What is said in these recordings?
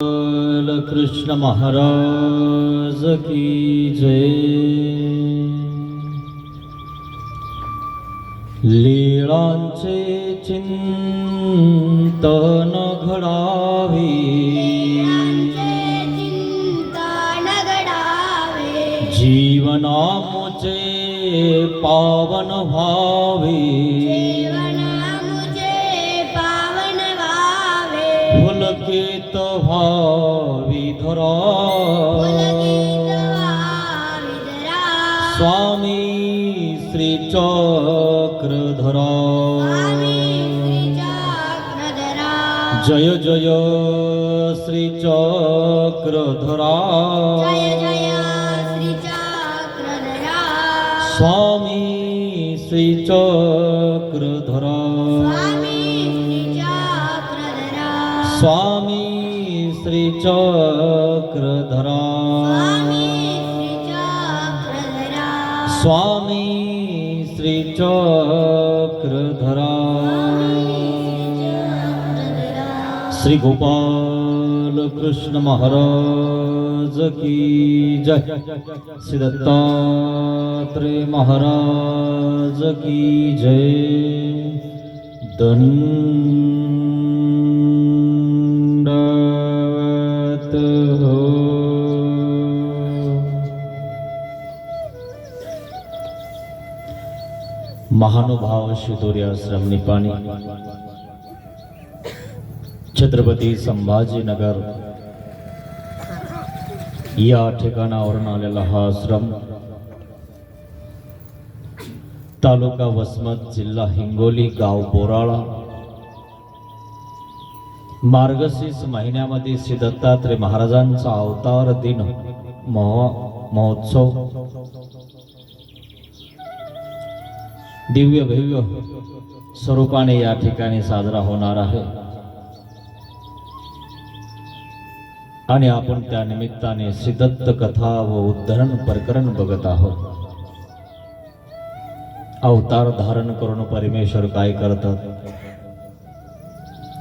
कृष्ण महाराज की जय। लीळांचे चिंतन घडावे, जीवनामुचे पावन व्हावे, पुलकित व्हावी धरा, स्वामी श्री चक्रधरा। जय जय श्री चक्रधरा, स्वामी श्री चक्रधरा, स्वामी श्री चक्रधरा, स्वामी श्री चक्रधरा। श्री गोपाल कृष्ण महाराज की जय। श्री दत्तात्रेय महाराज की जय। दंडवत हो। महानुभाव शिदोरी आश्रम निपाणी, छत्रपती संभाजीनगर या ठिकाणावरून आलेला हा आश्रम तालुका वसमत, जिल्हा हिंगोली, गाव बोराळा। मार्गशीर्ष महिन्यामध्ये श्री दत्तात्रेय महाराजांचा अवतार दिन महोत्सव दिव्य भव्य स्वरूपाने या ठिकाणी साजरा होणार आहे आणि आपण त्या निमित्ताने श्री दत्त कथा व उद्धरण प्रकरण बघत आहोत। अवतार धारण करून परमेश्वर काय करतात?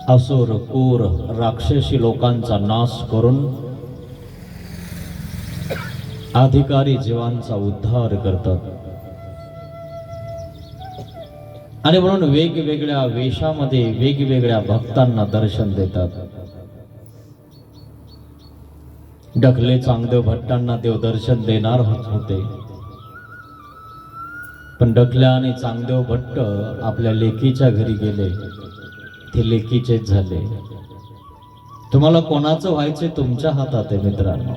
असुर क्रूर राक्षसी लोकांचा नाश करून अधिकारी जीवांचा उद्धार करतात आणि म्हणून वेगवेगळ्या वेशामध्ये वेगवेगळ्या भक्तांना दर्शन देतात। डकले चांगदेव भट्टांना देव दर्शन देणार होते, पण डकल्या आणि चांगदेव भट्ट आपल्या लेकीच्या घरी गेले, ते लेकीचेच झाले। तुम्हाला कोणाचं व्हायचे तुमच्या हातात आहे मित्रांनो।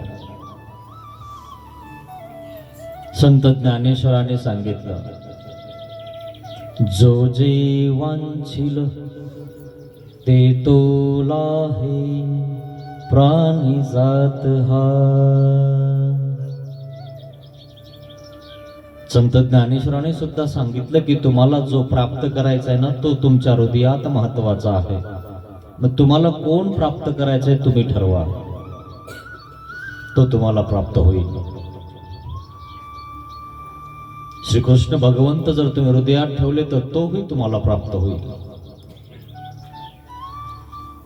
संत ज्ञानेश्वराने सांगितलं, जो जे वांछिल ते तोला है प्राणी जात हा। संत ज्ञानेश्वराने सुद्धा सांगितलं की तुम्हाला जो प्राप्त करायचा आहे ना, तो तुमच्या हृदयात महत्वाचा आहे। मग तुम्हाला कोण प्राप्त करायचंय तुम्ही ठरवा, तो तुम्हाला प्राप्त होईल। श्रीकृष्ण भगवंत जर तुम्ही हृदयात ठेवले तर तोही तुम्हाला प्राप्त होईल।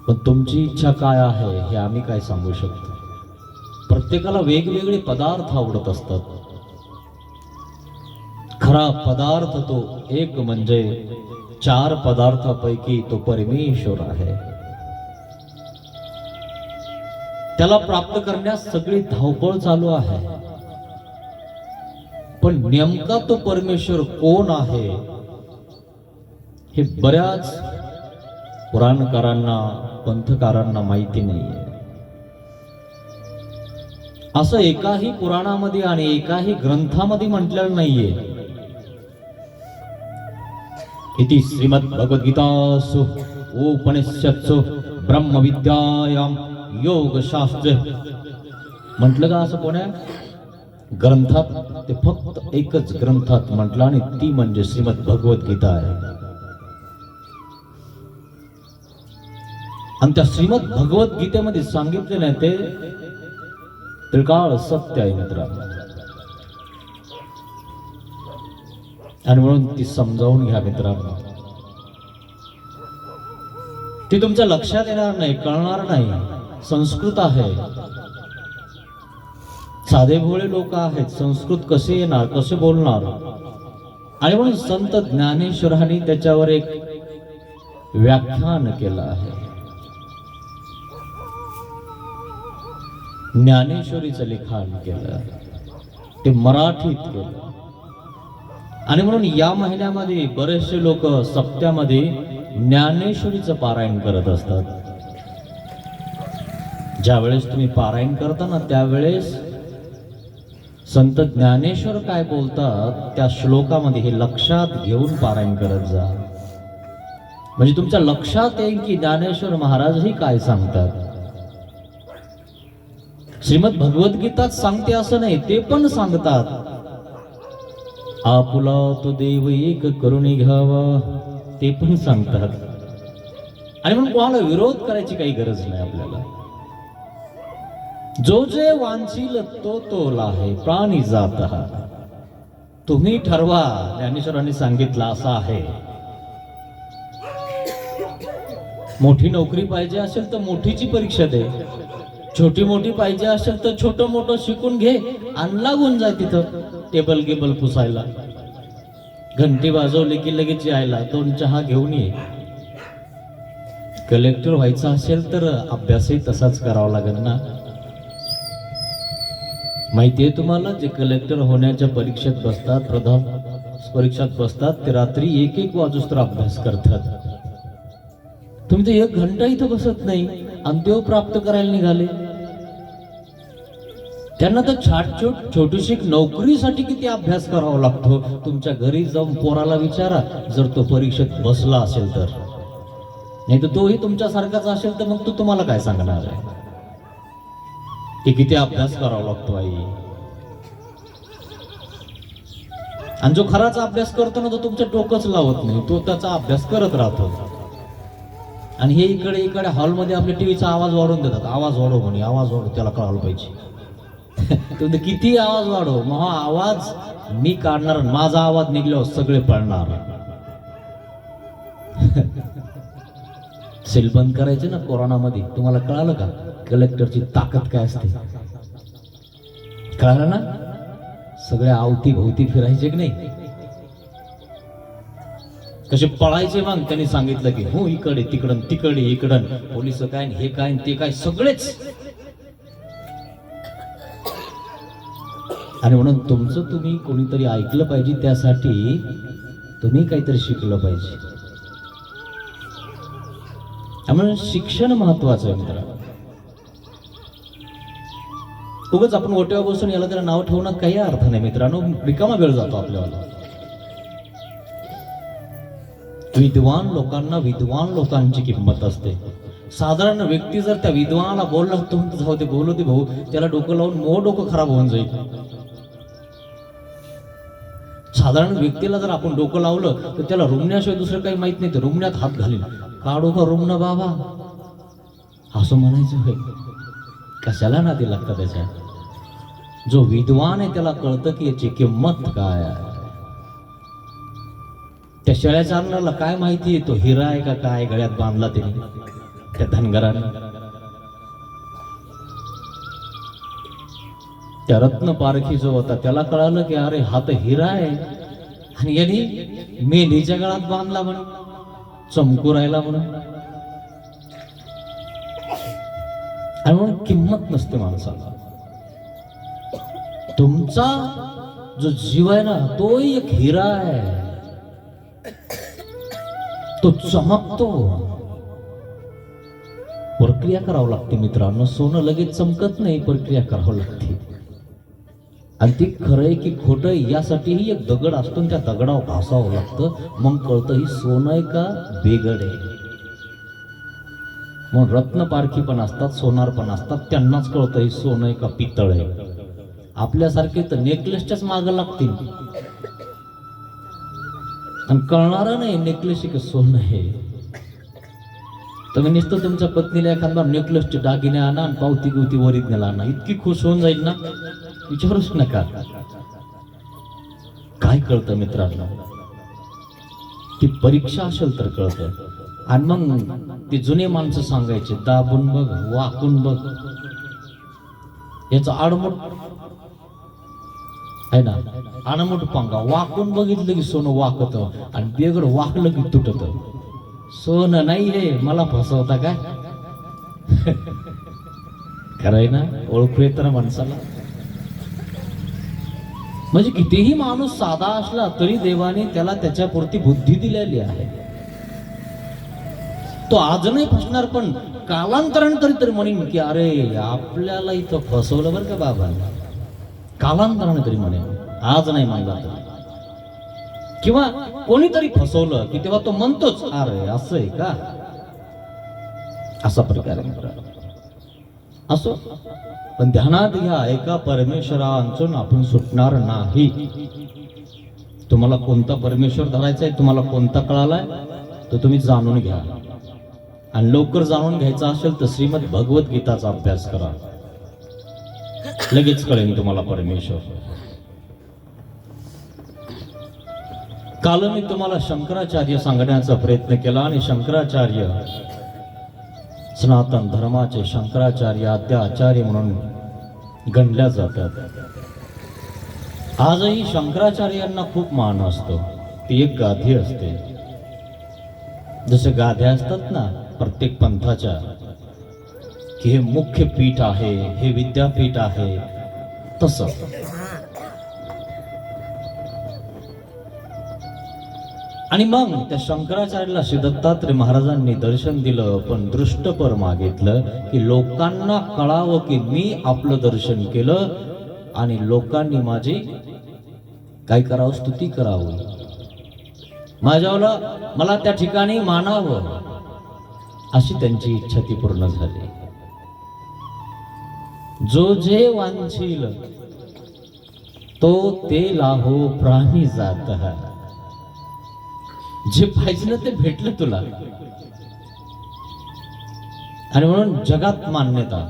पण तुमची इच्छा काय आहे हे आम्ही काय सांगू शकतो? प्रत्येकाला वेगवेगळे पदार्थ आवडत असतात। खरा पदार्थ तो एक म्हणजे 4 पदार्थापैकी तो परमेश्वर आहे। त्याला प्राप्त करण्यास सगळी धावपळ चालू आहे, पण नेमका तो परमेश्वर कोण आहे हे बऱ्याच पुराणकारांना पंथकारांना माहिती नाहीये। असं एकाही पुराणामध्ये आणि एकाही ग्रंथामध्ये म्हटलेलं नाहीये। इति श्रीमद् भगवद्गीतासु उपनिषत्सु ब्रह्मविद्यायां योगशास्त्रे म्हटलं का असं कोण्या ग्रंथात? ते फक्त एकच ग्रंथात म्हटलं आणि ती म्हणजे श्रीमद् भगवद्गीता आहे। आणि त्या श्रीमद् भगवद्गीतेमध्ये सांगितलेलं आहे ते त्रिकाळ सत्य आहे मित्रांनो। आणि म्हणून ती समजावून घ्या मित्रांनो। ती तुमच्या लक्षात येणार नाही, कळणार नाही, संस्कृत आहे, साधे भोळे लोक आहेत, संस्कृत कसे येणार, कसे बोलणार? आणि म्हणून संत ज्ञानेश्वरांनी त्याच्यावर एक व्याख्यान केलं आहे. ज्ञानेश्वरीचं लिखाण केलं, ते मराठीत केलं. आणि म्हणून या महिन्यामध्ये बरेचसे लोक सप्त्यामध्ये ज्ञानेश्वरीचं पारायण करत असतात. ज्यावेळेस तुम्ही पारायण करता ना, त्यावेळेस संत ज्ञानेश्वर काय बोलतात त्या श्लोकामध्ये हे लक्षात घेऊन पारायण करत जा. म्हणजे तुमच्या लक्षात येईल की ज्ञानेश्वर महाराजही काय सांगतात. श्रीमद भगवद्गीतात सांगते असं नाही, ते पण सांगतात आपुला तो देव एक करून घ्यावा, ते पण सांगतात. आणि म्हणून कोणाला विरोध करायची काही गरज नाही आपल्याला. जो जे वांछील तो तोला आहे प्राणी जात. तुम्ही ठरवा. ज्ञानेश्वरांनी सांगितलं असं आहे. मोठी नोकरी पाहिजे असेल तर मोठीची परीक्षा दे, छोटी मोठी पाहिजे असेल तर छोटं मोठं शिकून घे आणि लागून जाय तिथं टेबल गिबल पुसायला. घंटी वाजवली की लगेच यायला 2 चहा घेऊन ये. कलेक्टर व्हायचं असेल तर अभ्यासही तसाच करावा लागेल ना. माहितीये तुम्हाला, जे कलेक्टर होण्याच्या परीक्षेत बसतात, प्रधान परीक्षेत बसतात, ते रात्री 1-1 वाजूस्तर अभ्यास करतात. तुम्ही तर 1 घंटा इथं बसत नाही आणि देव प्राप्त करायला निघाले. त्यांना तर छोटीशी नोकरीसाठी किती अभ्यास करावा लागतो. तुमच्या घरी जाऊन पोराला विचारा, जर तो परीक्षेत बसला असेल तर. नाही तर तोही तुमच्यासारखाच असेल तर मग तो तुम्हाला काय सांगणार आहे की किती अभ्यास करावा लागतो आई. आणि जो खराच अभ्यास करतो ना, तो तुमचं डोकंच लावत नाही, तो त्याचा अभ्यास करत राहतो. आणि हे इकडे हॉलमध्ये आपल्या टीव्हीचा आवाज वाढवून देतात. आवाज वाढव म्हणे, आवाज वाढव, त्याला कळायला पाहिजे. तुम्ही किती आवाज वाढव, मग हा आवाज मी काढणार, माझा आवाज निघल्यावर सगळे पळणार. सेल बंद करायचे ना कोरोनामध्ये, तुम्हाला कळालं का कलेक्टरची ताकद काय असते? कळालं ना? सगळ्या अवती भोवती फिरायचे की नाही, कसे पळायचे. मग त्यांनी सांगितलं की हो इकडे तिकडं तिकडे इकडं, पोलिस काय हे काय ते काय सगळेच. आणि म्हणून तुमचं तुम्ही कोणीतरी ऐकलं पाहिजे, त्यासाठी तुम्ही काहीतरी शिकलं पाहिजे. त्यामुळे शिक्षण महत्वाचं आहे मित्रांनो. उगाच आपण ओट्यावर बसून याला त्याला नाव ठेवण्यात काही अर्थ नाही मित्रांनो, रिकामा वेळ जातो आपल्याला. विद्वान लोकांना विद्वान लोकांची किंमत असते. साधारण व्यक्ती जर त्या विद्वानाला बोलला तो जाऊ ते बोलू दे भाऊ, त्याला डोकं लावून मो डोकं खराब होऊन जाईल. साधारण व्यक्तीला जर आपण डोकं लावलं तर त्याला रुमण्याशिवाय दुसरं काही माहित नाही, तर रुमण्यात हात घालील. काढू का रुमणं बाबा असं म्हणायचं होय, कशाला नादी लागतं त्याच्या. जो विद्वान आहे त्याला कळतं की याची किंमत काय आहे. त्या शेळ्या चालणाऱ्याला काय माहिती, तो हिरा आहे का काय गळ्यात बांधला त्यांनी त्या धनगराने. त्या रत्न पारखी जो होता त्याला कळालं की अरे हा तर हिरा आहे, आणि यांनी मेंढीच्या गळ्यात बांधला म्हणून चमकू राहिला म्हणून. आणि म्हणून किंमत नसते माणसाला. तुमचा जो जीव आहे ना, तो एक हिरा आहे, तो चमकतो. प्रक्रिया करावं लागते मित्रांनो. सोनं लगेच चमकत नाही, प्रक्रिया करावं लागते. आणि ती खरं आहे की खोटं यासाठीही एक दगड असतो, त्या दगडावर घासावं लागतं, मग कळतं ही सोनं आहे का बेगड आहे. मग रत्न पारखी पण असतात, सोनार पण असतात, त्यांनाच कळतं ही सोनं आहे का पितळ आहे. आपल्यासारखे तर नेकलेसच्याच मागं लागतील आणि कळणार नाही नेकलेस की सोनं आहे. तुम्ही नुसतं तुमच्या पत्नीला एखादा नेकलेसचे दागिने आणा आणि पावती बिवती ओरिजिनल आणा, इतकी खुश होऊन जाईल ना, विचारूच नका. काय कळतं मित्रांनो, ती परीक्षा असेल तर कळतं. आणि मग ती जुने माणसं सांगायचे, दाबून बघ, वाकून बघ, याचं आडमुठ आहे ना, आडमुठ पांगा, वाकून बघितलं की सोनं वाकत आणि बेगड वाकलं की तुटत. सोनं नाही हे, मला फसवता काय? खरंय ना, ओळखू येत ना माणसाला. म्हणजे कितीही माणूस साधा असला तरी देवाने त्याला त्याच्यापुरती बुद्धी दिलेली आहे. तो आज नाही फसणार, पण कालांतराने तरी म्हणेन की अरे आपल्याला इथं फसवलं बरं का बाबा. कालांतराने तरी म्हणेन, आज नाही म्हणला तरी. किंवा कोणीतरी फसवलं की तेव्हा तो म्हणतोच, अरे असं आहे का, असा प्रकार असो. पण ध्यानात घ्या, एका परमेश्वरांचून आपण सुटणार नाही. तुम्हाला कोणता परमेश्वर धरायचा आहे, तुम्हाला कोणता कळालाय, तो तुम्ही जाणून घ्या. आणि लवकर जाणून घ्यायचा असेल तर श्रीमद भगवद्गीताचा अभ्यास करा, लगेच कळेल तुम्हाला परमेश्वर. काल मी तुम्हाला शंकराचार्य सांगण्याचा प्रयत्न केला आणि शंकराचार्य सनातन धर्माचे शंकराचार्य आद्य आचार्य म्हणून गणल्या जातात. आजही शंकराचार्यांना खूप मान असतो. ती एक गादी असते. जसे गाद्या असतात ना प्रत्येक पंथाच्या, की हे मुख्य पीठ आहे, हे विद्यापीठ आहे, तसं आणि मग त्या शंकराचार्याला श्री दत्तात्रय महाराजांनी दर्शन दिलं, पण दृष्टपर मागितलं की लोकांना कळावं की मी आपलं दर्शन केलं आणि लोकांनी माझी काय करावं, स्तुती करावं, माझ्याला मला त्या ठिकाणी मानावं, अशी त्यांची इच्छा ती पूर्ण झाली. जो जे वांछील तो ते लाहो प्राणी जात है. जे पाहिजे ना ते भेटलं तुला. आणि म्हणून जगात मान्यता,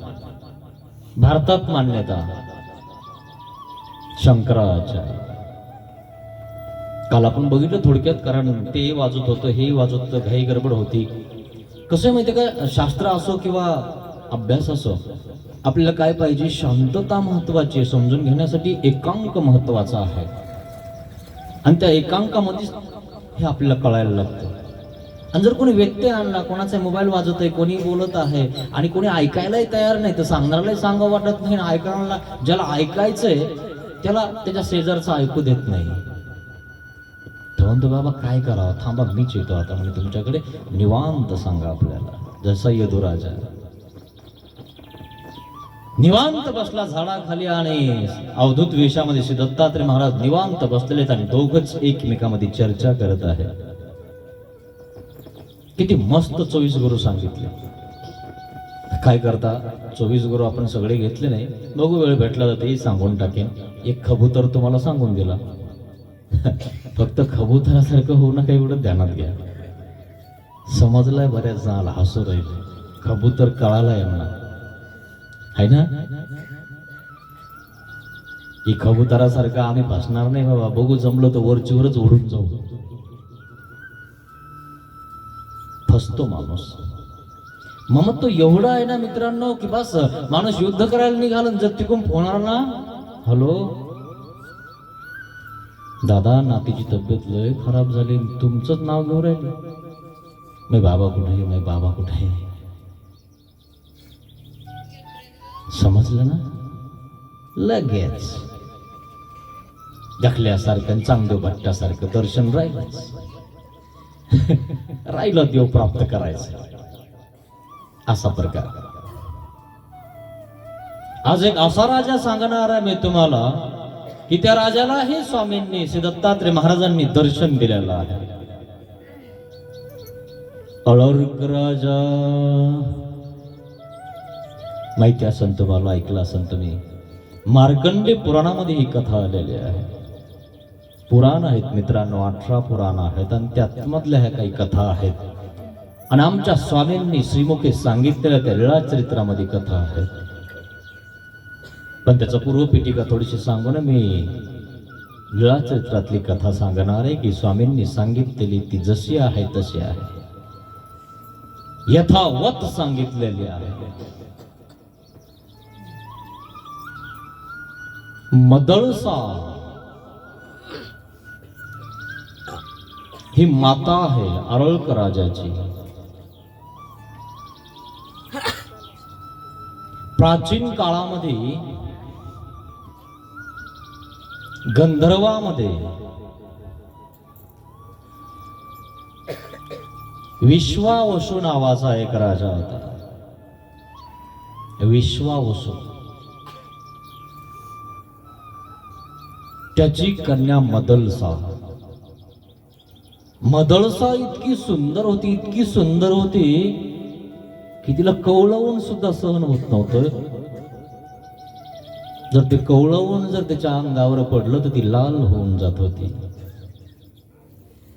भारतात मान्यता शंकराचार्य. काल आपण बघितलं थोडक्यात, कारण ते वाजत होतं, हे वाजत होतं, घाई गडबड होती. कसं आहे माहितीये का, शास्त्र असो किंवा अभ्यास असो, आपल्याला काय पाहिजे, शांतता महत्वाची आहे. समजून घेण्यासाठी एकांक महत्वाचा आहे. आणि त्या एकांकामध्ये हे आपल्याला कळायला लागतं. आणि जर कोणी व्यत्यय आणला, कोणाचा मोबाईल वाजत आहे, कोणी बोलत आहे आणि कोणी ऐकायलाही तयार नाही, तर सांगणाऱ्यालाही सांगावं वाटत नाही, ऐकणाऱ्याला, ज्याला ऐकायचंय त्याला त्याच्या शेजारचं ऐकू देत नाही. तो म्हणतो बाबा काय करावं, थांबा मीच येतो आता म्हणजे तुमच्याकडे, निवांत सांगा आपल्याला. जसा यदुराजा निवांत बसला झाडाखाली आणि अवधूत वेशामध्ये श्री दत्तात्रय महाराज निवांत बसलेले आणि दोघच एकमेकांमध्ये चर्चा करत आहे. किती मस्त 24 गुरु सांगितले. काय करता, 24 गुरु आपण सगळे घेतले नाही, बघू वेळ भेटला तर तेही सांगून टाकेन. एक कबूतर तुम्हाला सांगून दिला, फक्त कबुतरासारखं होऊ नका एवढं ध्यानात घ्या. समजलाय बऱ्याच जणाला, हसू राहिले. कबूतर कळाला यांना आहे ना, ही कबुतरासारखं आम्ही भासणार नाही बाबा. बघू जमलं तर वरचीवरच उडून जाऊ. फसतो माणूस. मग तो एवढा आहे ना मित्रांनो की बस माणूस युद्ध करायला निघालं, जर तिकडून फोन आला ना, हॅलो दादा नातीची तब्येत लय खराब झाली, तुमचंच नाव घेऊ राहिले, मै बाबा कुठे आहे, मै बाबा कुठे आहे. समजलं ना, लगेच दाखल्यासारखं चांगदेव भट्टासारखं दर्शन राहिलंच. राहिलं देव प्राप्त करायचं, असा प्रकार. आज एक असा राजा सांगणार आहे मी तुम्हाला की त्या राजाला हे स्वामींनी श्री दत्तात्रय महाराजांनी दर्शन दिलेलं आहे. अलर्क राजा माहिती असेल तुम्हाला, ऐकलं असेल तुम्ही, मार्कंडे पुराणामध्ये ही कथा आलेली आहे. पुराण आहेत मित्रांनो, 18 पुराण आहेत आणि त्यातमधल्या ह्या काही कथा आहेत. आणि आमच्या स्वामींनी श्रीमुखे सांगितलेल्या त्या लीळा चरित्रामध्ये कथा आहेत. पण त्याचा पूर्वपीठिका थोडीशी सांगू ना, मी लीळा चरित्रातली कथा सांगणार आहे की स्वामींनी सांगितलेली ती जशी आहे तशी आहे. यथावत सांगितलेले आहे. मदळसा ही माता आहे आरळक राजाची. प्राचीन काळामध्ये गंधर्वामध्ये विश्वावसू नावाचा एक राजा होता. विश्वावसू, त्याची कन्या मदळसा. मदळसा इतकी सुंदर होती, इतकी सुंदर होती की तिला कवळवून सुद्धा सहन होत नव्हतं. जर ते कवळवून जर त्याच्या अंगावर पडलं तर ती लाल होऊन जात होती.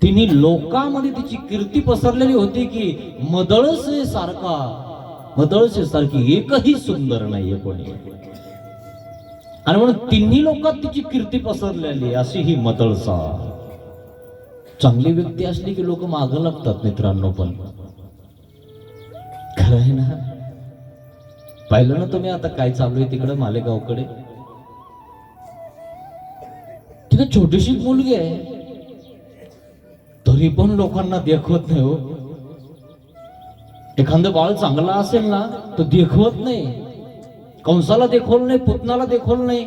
तिने लोकांमध्ये तिची कीर्ती पसरलेली होती की मदळसे सारखी एकही सुंदर नाहीये कोणी. आणि म्हणून तिन्ही लोकात तिची कीर्ती पसरलेली अशी ही मदळसा. चांगली व्यक्ती असली की लोक मागं लागतात मित्रांनो. पण खरं आहे ना. पाहिलं ना तुम्ही आता काय चालू आहे तिकडे मालेगावकडे. तिथे छोटीशी मुलगी आहे तरी पण लोकांना देखवत नाही हो. एखादं बाळ चांगला असेल ना तो देखवत नाही. कंसाला देखवलं नाही, पुतनाला देखवलं नाही,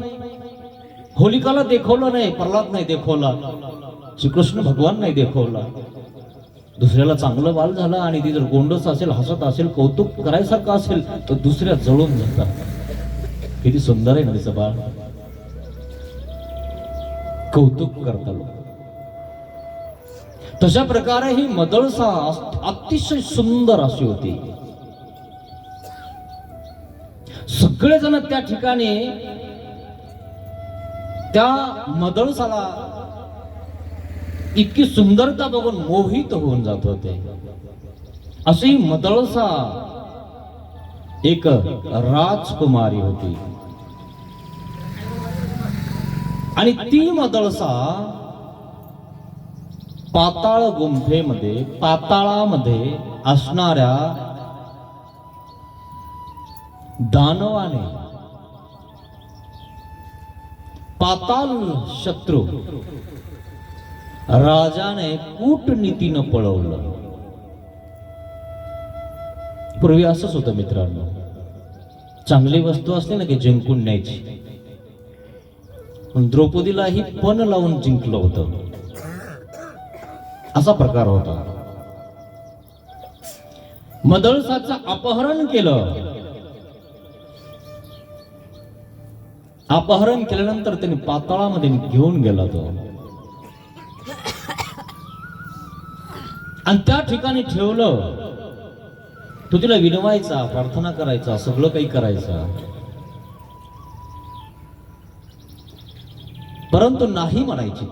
होलिकाला देखवलं नाही, प्रल्हाद नाही देखवला, श्रीकृष्ण भगवान नाही देखवला. दुसऱ्याला चांगलं बाळ झालं आणि ती जर गोंडस असेल, हसत असेल, कौतुक करायसारखं असेल तर दुसऱ्या जळून जातात. किती सुंदर आहे ना तिचं बाळ. कौतुक करता लोक. तशा प्रकारे ही मदळसा अतिशय सुंदर अशी होती. सगळेजण त्या ठिकाणी त्या मदळसाला इतकी सुंदरता बघून मोहित होऊन जात होते. अशी मदळसा एक राजकुमारी होती. आणि ती मदळसा पाताळ गुंफेमध्ये, पाताळामध्ये असणाऱ्या दानवाने, पाताल शत्रू राजाने कूटनीतीनं पळवलं. पूर्वी असंच होतं मित्रांनो. चांगली वस्तू असली ना की जिंकून न्यायची. पण द्रौपदीलाही पण लावून जिंकलं होतं. असा प्रकार होता. मदळसाचं अपहरण केलं. अपहरण केल्यानंतर त्यांनी पाताळामध्ये घेऊन गेला तो. आणि त्या ठिकाणी ठेवलं. तो तिला विनवायचा, प्रार्थना करायचा, सगळं काही करायचा. परंतु नाही म्हणायची.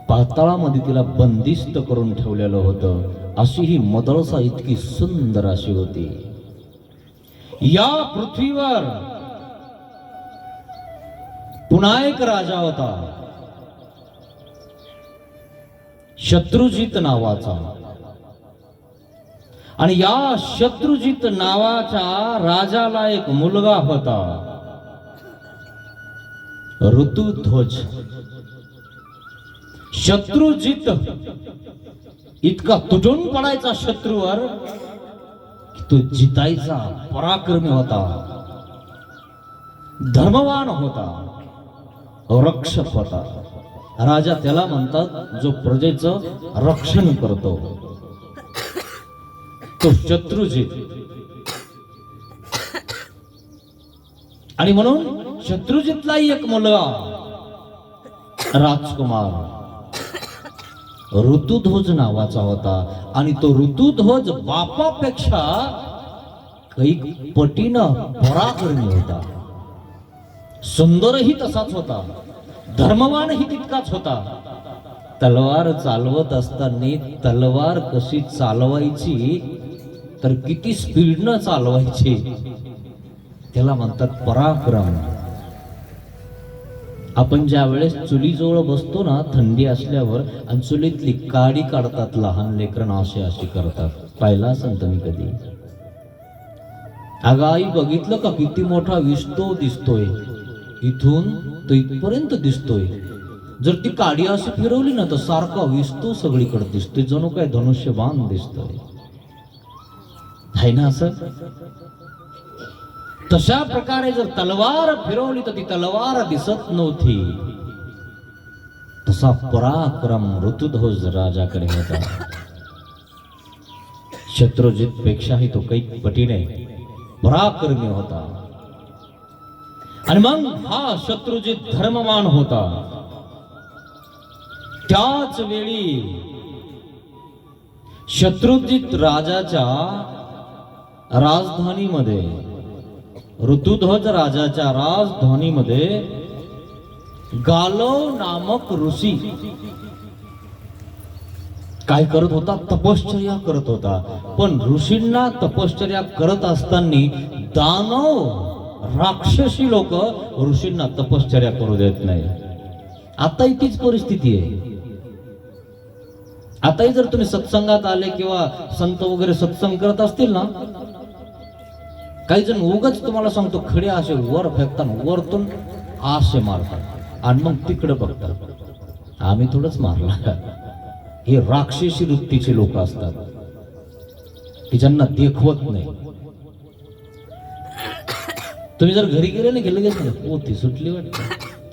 पाताळामध्ये तिला बंदिस्त करून ठेवलेलं होतं. अशी ही मदळसा इतकी सुंदर अशी होती. या पृथ्वीवर पुन्हा एक राजा होता, शत्रुजित नावाचा. आणि या शत्रुजित नावाच्या राजाला एक मुलगा होता, ऋतुध्वज. शत्रुजित इतका तुटून पडायचा शत्रूवर की तो जितायचा, पराक्रमी होता, धर्मवान होता, रक्षक होता. राजा त्याला म्हणतात जो प्रजेचं रक्षण करतो, तो शत्रुजित. आणि म्हणून शत्रुजितलाही एक मुलगा राजकुमार ऋतुध्वज नावाचा होता. आणि तो ऋतुध्वज बापापेक्षा काही पटीनं पराक्रमी होता. सुंदरही तसाच होता, धर्मवानही तितकाच होता. तलवार चालवत असताना तलवार कशी चालवायची तर किती स्पीडनं चालवायची त्याला म्हणतात पराक्रम. आपण ज्या वेळेस चुलीजवळ बसतो ना, थंडी असल्यावर, आणि चुलीतली काडी काढतात लहान लेकरं, अशी करतात. पाहिला असेल तुम्ही कधी? अगं आई, बघितलं का किती मोठा विस्तो दिसतोय, इथून तो इथपर्यंत दिसतोय. जर ती काडी अशी फिरवली ना तर सारखा विस्तो सगळीकडे दिसतोय, जणू काय धनुष्यबाण दिसतोय, आहे ना असं? तशा प्रकारे जर तलवार फिरवली तर ती तलवार दिसत नव्हती. तसा पराक्रम ऋतुध्वज राजाकडे होता. शत्रुजित पेक्षाही तो काही पटीने पराक्रमी होता. आणि मग हा शत्रुजित धर्मवान होता. त्याच वेळी शत्रुजित राजाच्या राजधानीमध्ये, ऋतुध्वज राजाच्या राजधानीमध्ये गालव नामक ऋषी काय करत होता? तपश्चर्या करत होता. पण ऋषींना तपश्चर्या करत असताना दानव राक्षसी लोक ऋषींना तपश्चर्या करू देत नाही. आताही तीच परिस्थिती आहे. आताही जर तुम्ही सत्संगात आले किंवा संत वगैरे सत्संग करत असतील ना, काही जण उगाच तुम्हाला सांगतो खडे असे वर फेकतात, वरतून आशे मारतात आणि मग तिकडे बघतात. आम्ही थोडंच मारला. हे राक्षसी वृत्तीचे लोक असतात की ज्यांना देखवत नाही. तुम्ही जर घरी गेले ना, गेले गेले पोथी सुटली वाटत,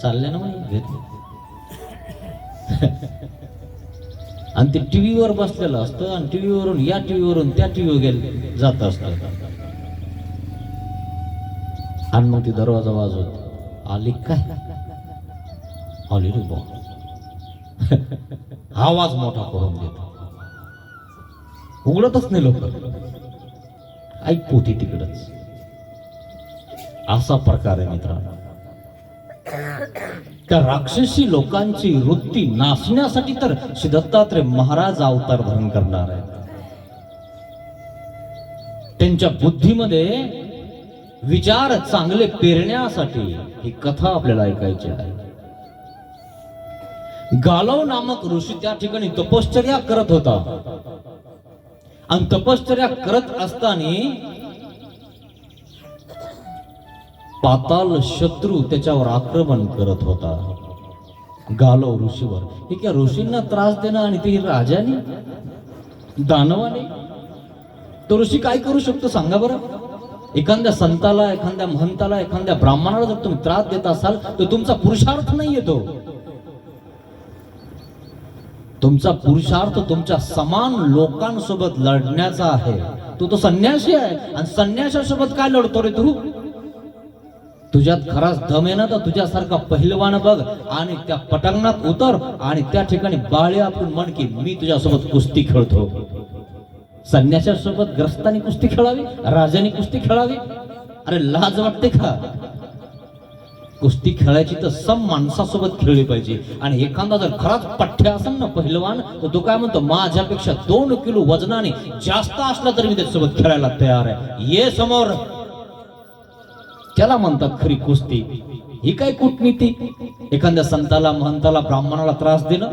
चालले ना मग घेतली. आणि ते टीव्हीवर बसलेलं असतं आणि टीव्हीवरून या टीव्हीवरून त्या टीव्हीवर गेले जात असतं. आणि मग ती दरवाजा वाजवत, आली काय? आली रे बा. आवाज मोठा करून देतो, उघडतच नाही लोक. ऐक पोथी तिकडच. असा प्रकार आहे मित्रांनो. त्या राक्षसी लोकांची वृत्ती नाशण्यासाठी तर श्री दत्तात्रय महाराज अवतार धारण करणार आहे. त्यांच्या बुद्धीमध्ये विचार चांगले पेरण्यासाठी ही कथा आपल्याला ऐकायची आहे. गालव नामक ऋषी त्या ठिकाणी तपश्चर्या करत होता. आणि तपश्चर्या करत असताना पाताल शत्रू त्याच्यावर आक्रमण करत होता. गालव ऋषीवर. हे क्या ऋषींना त्रास देणं आणि ते राजाने दानवाने, तो ऋषी काय करू शकतो सांगा बरं? एखाद्या संताला, एखाद्या महंताला, एखाद्या ब्राह्मणाला जर तुम्ही त्रास देत असाल तर तुमचा पुरुषार्थ नाही येतो. तुमचा पुरुषार्थ तुमच्या समान लोकांसोबत लढण्याचा आहे. तो संन्यासी आहे आणि संन्यासासोबत काय लढतो रे तू? तुझ्यात खराच दम आहे ना तर तुझ्यासारखा पहिलवान बघ आणि त्या पटांगणात उतर आणि त्या ठिकाणी बाळे आपण म्हण की मी तुझ्यासोबत कुस्ती खेळतो. संन्यासासोबत ग्रस्तांनी कुस्ती खेळावी, राजाने कुस्ती खेळावी? अरे लाज वाटते का? कुस्ती खेळायची तर सम माणसासोबत खेळली पाहिजे. आणि एखादा जर खराच पठ्ठ्या असेल ना पहिलवान, तर तो काय म्हणतो, माझ्यापेक्षा 2 किलो वजनाने जास्त असला तरी मी त्याच्यासोबत खेळायला तयार आहे, ये समोर. त्याला म्हणतात खरी कुस्ती. ही काय कूटनीती? एखाद्या संताला, महंताला, ब्राह्मणाला त्रास देणं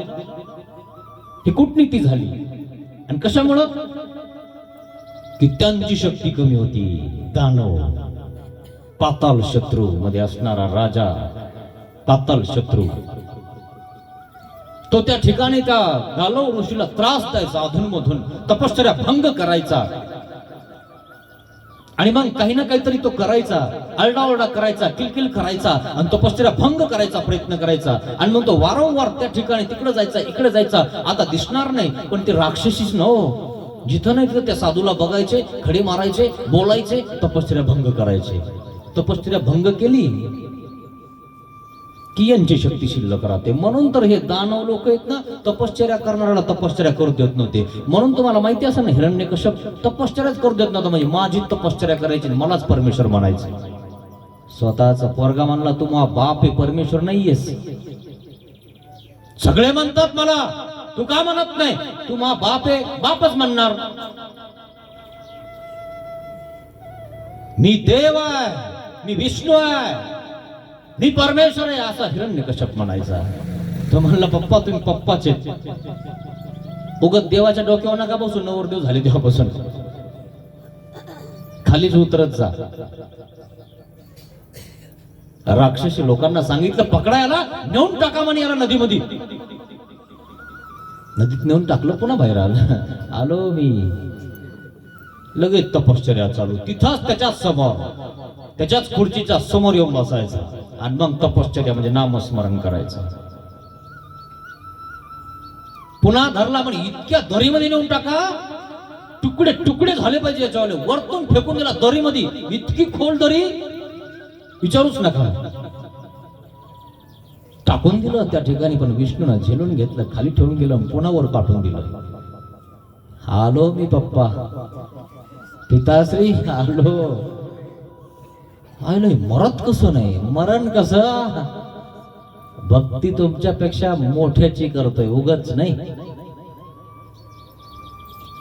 ही कूटनीती झाली. आणि कशामुळं? की त्यांची शक्ती कमी होती. दानव, पाताल शत्रू मध्ये असणारा राजा, पाताल शत्रू, तो त्या ठिकाणी त्या गालव ऋषीला त्रास द्यायचा, अधूनमधून तपश्चर्या भंग करायचा. आणि मग काही ना काहीतरी तो करायचा, आरडाओरडा करायचा, किलकिल करायचा आणि तपश्चर्या भंग करायचा प्रयत्न करायचा. आणि मग तो वारंवार त्या ठिकाणी तिकडे जायचा, इकडे जायचा. आता दिसणार नाही पण ते राक्षसीच न हो. जिथं नाही तिथं त्या साधूला बघायचे, खडे मारायचे, बोलायचे, तपश्चर्या भंग करायचे. तपश्चर्या भंग केली की यांची शक्ती शिल्लक राहते. म्हणून तर हे दानव लोक आहेत ना, तपश्चर्या करणाऱ्याला तपश्चर्या करू देत नव्हते. म्हणून तुम्हाला माहिती असेल ना, हिरण्यकश्यप तपश्चर्याच करू देत नव्हता. म्हणजे माझी तपश्चर्या करायची, मलाच परमेश्वर म्हणायचं. स्वतःचा पोरगा म्हणला तू मा बाप आहे, परमेश्वर नाहीयेस. सगळे म्हणतात मला, तू का म्हणत नाही? तू मा बाप आहे, बापच म्हणणार. मी देव आहे, मी विष्णू आहे. मी परमेश्वर आहे असा हिरण्यकश्यप म्हणायचा. तो म्हणला पप्पा तुम्ही पप्पाचे. उगत देवाच्या डोक्यावर नका बसून, नवरदेव झाले तेव्हापासून खालीच उतरत जा. राक्षसी लोकांना सांगितलं पकडायला, नेऊन टाका म्हणे याला नदीमध्ये. नदीत नेऊन टाकलं, पुन्हा बाहेर आलं. आलो मी. लगेच तपश्चर्या चालू. तिथंच त्याच्या समोर, त्याच्याच खुर्चीच्या समोर येऊन बसायचा आणि मग तपश्चर्या म्हणजे नामस्मरण करायचं. पुन्हा धरला म्हणे इतक्या दरीमध्ये नेऊन टाका, तुकडे तुकडे झाले पाहिजे याच्यावाले. वरतून फेकून दिला दरीमध्ये. इतकी खोल दरी विचारूच नका. टाकून दिलं त्या ठिकाणी, पण विष्णूनं झेलून घेतलं, खाली ठेवून गेलं, पुन्हा वर पाठवून दिलं. आलो मी पप्पा, पिताश्री आलो. आलोय. मरत कसं नाही, मरण कसं. भक्ती तुमच्यापेक्षा मोठ्याची करतोय, उगाच नाही.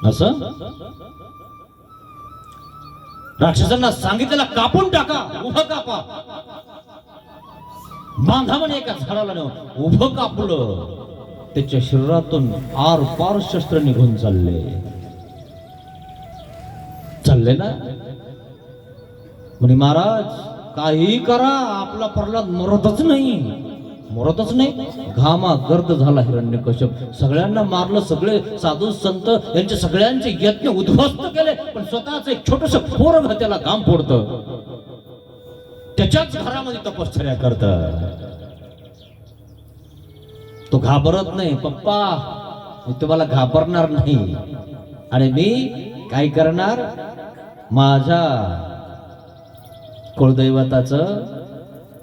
असं राक्षसांना सांगितलेला कापून टाका, उभं कापा. बांधा म्हणे एका झाडाला नेऊन उभं कापलं. त्याच्या शरीरातून आर पार शस्त्र निघून चालले ना. म्हणे महाराज काही करा, आपला प्रल्हाद मरतच नाही. घामा गर्द झाला हिरण्यकश्यप. सगळ्यांना मारलं, सगळे साधू संत यांचे सगळ्यांचे यज्ञ उद्ध्वस्त केले, पण स्वतःच एक छोटस पोरग त्याला घाम फोडतं, त्याच्याच घरामध्ये तपश्चर्या करत. तो घाबरत नाही. पप्पा मी तुम्हाला घाबरणार नाही, आणि मी काय करणार, माझ्या कुळदैवताचं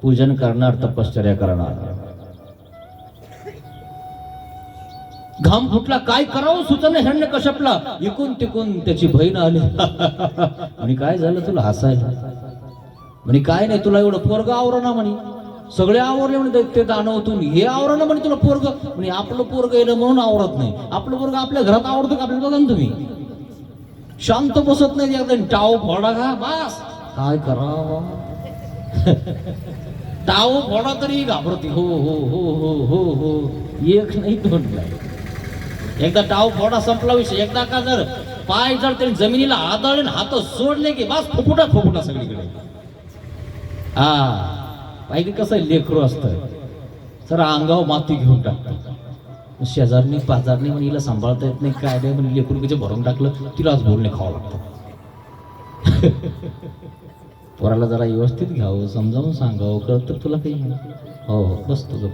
पूजन करणार, तपश्चर्या करणार. घाम फुटला, काय करावं सुचना हिरण्यकश्यपला. इकून तिकून त्याची बहीण आली. म्हणे काय झालं तुला हसायला. म्हणे काय नाही, तुला एवढं पोरग आवरणा म्हणे. सगळे आवरले म्हणे ते दानवतून, हे आवरणा म्हणे तुला पोरग. म्हणे आपलं पोरग येणं म्हणून आवरत नाही. आपलं पोरग आपल्या घरात आवडतं का आपल्याला, बघा ना तुम्ही. शांत बसत नाही, एकदम टाव फोडा का बस. काय करावं. टाव फोडा तरी घाबरती. हो हो हो हो हो हो. एक नाही दोन नाही. एकदा टाव फोडा संपला विषय. एकदा का जर पाय जर तरी जमिनीला आदळले, हात सोडले की बस फुफुटा सगळीकडे. पाहिजे कसं लेकरू असतं, तर अंगावर माती घेऊन टाकतं. शेजारनी पाजारनी म्हणजे हिला सांभाळता येत नाही, काय नाही म्हणजे लेकरू तिचे भरून टाकलं, तिलाच बोलणे खावं लागतं. पोराला जरा व्यवस्थित घ्यावं, समजावून सांगावं, कळत तुला काही. हो हो बस तुझं.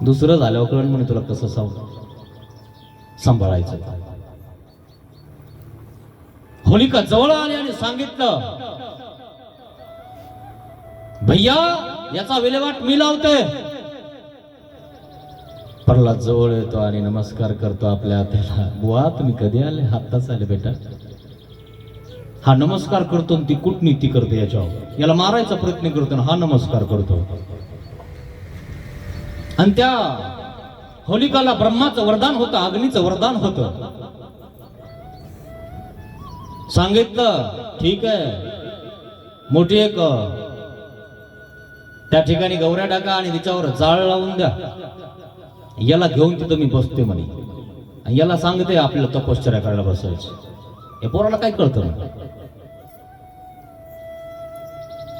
दुसरं झाल्यावर कळ म्हणे तुला कसं सांभाळायचं. होलिका जवळ आली आणि सांगितलं, भैया याचा विल्हेवाट मी लावतोय. प्रल्हाद जवळ येतो आणि नमस्कार करतो आपल्या त्याला. बुवा तुम्ही कधी आले. आत्ताच आले बेटा. हा नमस्कार करतो, ती कूटनीती करते याच्यावर, याला मारायचा प्रयत्न करतो, हा नमस्कार करतो. आणि त्या होलिकाला ब्रह्माचं वरदान होतं, अग्नीचं वरदान होतं. सांगितलं ठीक आहे, मोठी एक त्या ठिकाणी गौऱ्या टाका आणि तिच्यावर जाळ लावून द्या. याला घेऊन तिथं मी बसते म्हणे. याला सांगते आपल्याला तपश्चर्या करायला बसायचं. या पोराला काय कळतं.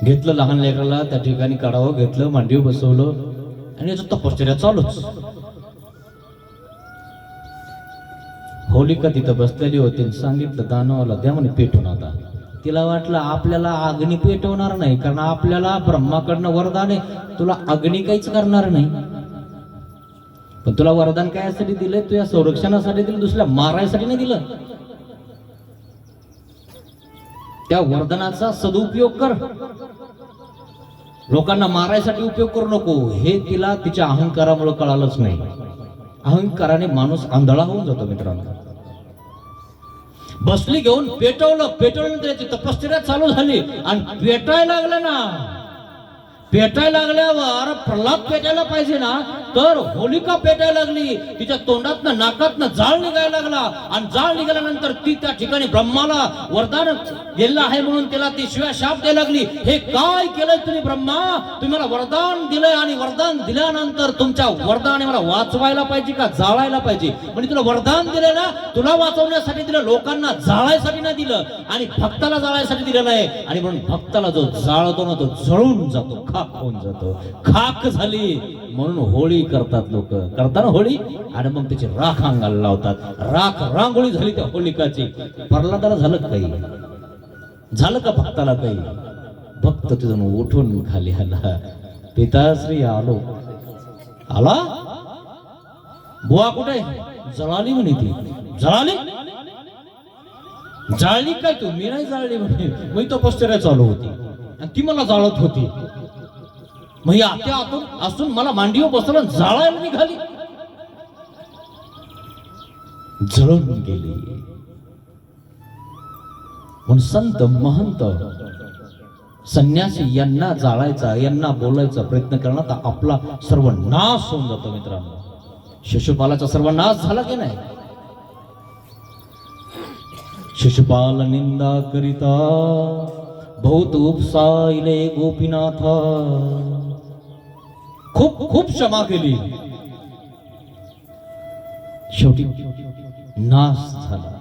घेतलं लहान लेकराला त्या ठिकाणी काढावं, घेतलं मांडीवर बसवलं आणि याचं तपश्चर्या चालूच. होलिका तिथं बसलेली होती. सांगितलं दानवाला द्या म्हणे पेटून. आता तिला वाटलं आपल्याला अग्नी पेटवणार नाही, कारण आपल्याला ब्रह्माकडनं वरदान आहे, तुला अग्नी काहीच करणार नाही. पण तुला वरदान कायसाठी दिलंय, तुझ्या संरक्षणासाठी दिलं, दुसऱ्या मारायसाठी नाही दिलं. त्या वरदानाचा सदुपयोग कर, लोकांना मारायसाठी उपयोग करू नको. हे तिला तिच्या अहंकारामुळे कळालंच नाही. अहंकाराने माणूस आंधळा होऊन जातो मित्रांनो. बसली घेऊन पेटवल्यानंतर त्याची तपश्चर्या चालू झाली आणि पेटायला लागलं ना. पेटायला लागल्यावर प्रल्हाद पेटायला पाहिजे ना, तर होलिका पेटायला लागली, तिच्या तोंडातनं नाकातनं जाळ निघायला लागला आणि जाळ निघाल्यानंतर ती त्या ठिकाणी ब्रह्माला वरदान दिलं आहे म्हणून त्याला ती शिव्या शाप द्यायला लागली. हे काय केलंय तुम्ही ब्रह्मा? तुम्ही मला वरदान दिलंय आणि वरदान दिल्यानंतर तुमच्या वरदाने मला वाचवायला पाहिजे का जाळायला पाहिजे? म्हणजे तुला वरदान दिलं ना, तुला वाचवण्यासाठी दिलं, लोकांना जाळायसाठी नाही दिलं आणि भक्ताला जाळायसाठी दिलेलं आहे. आणि म्हणून भक्ताला जो जाळतो ना तो जळून जातो, खाक होऊन जातो. खाक झाली म्हणून होळी करतात लोक, करताना होळी आणि मग त्याची राख अंगाला लावतात. राख रांगोळी झाली त्या होलिकाची. प्रल्हादाला झालं काही? झालं का भक्ताला काही? भक्त तिथून उठून खाली आला. पिताश्री आलो. आला बुवा कुठे? जळाली म्हणे ती. जळाली? जाळली काय तू? मी नाही जाळली म्हणे, मी तो पश्चर्या चालू होती आणि ती मला जाळत होती. मग आत्या आतून असून मला मांडीवर बसवलं, जाळायला निघाली, जळून गेली. म्हणून संत महंत संन्यासी यांना जाळायचा, यांना बोलायचा प्रयत्न करण्यात आपला सर्व नाश होऊन जातो. मित्रांनो, शिशुपालाचा सर्व नाश झाला की नाही? शिशुपाल निंदा करिता बहुत उपसाइले गोपीनाथा. खूप खूप क्षमा केली, शेवटी नाश झाला.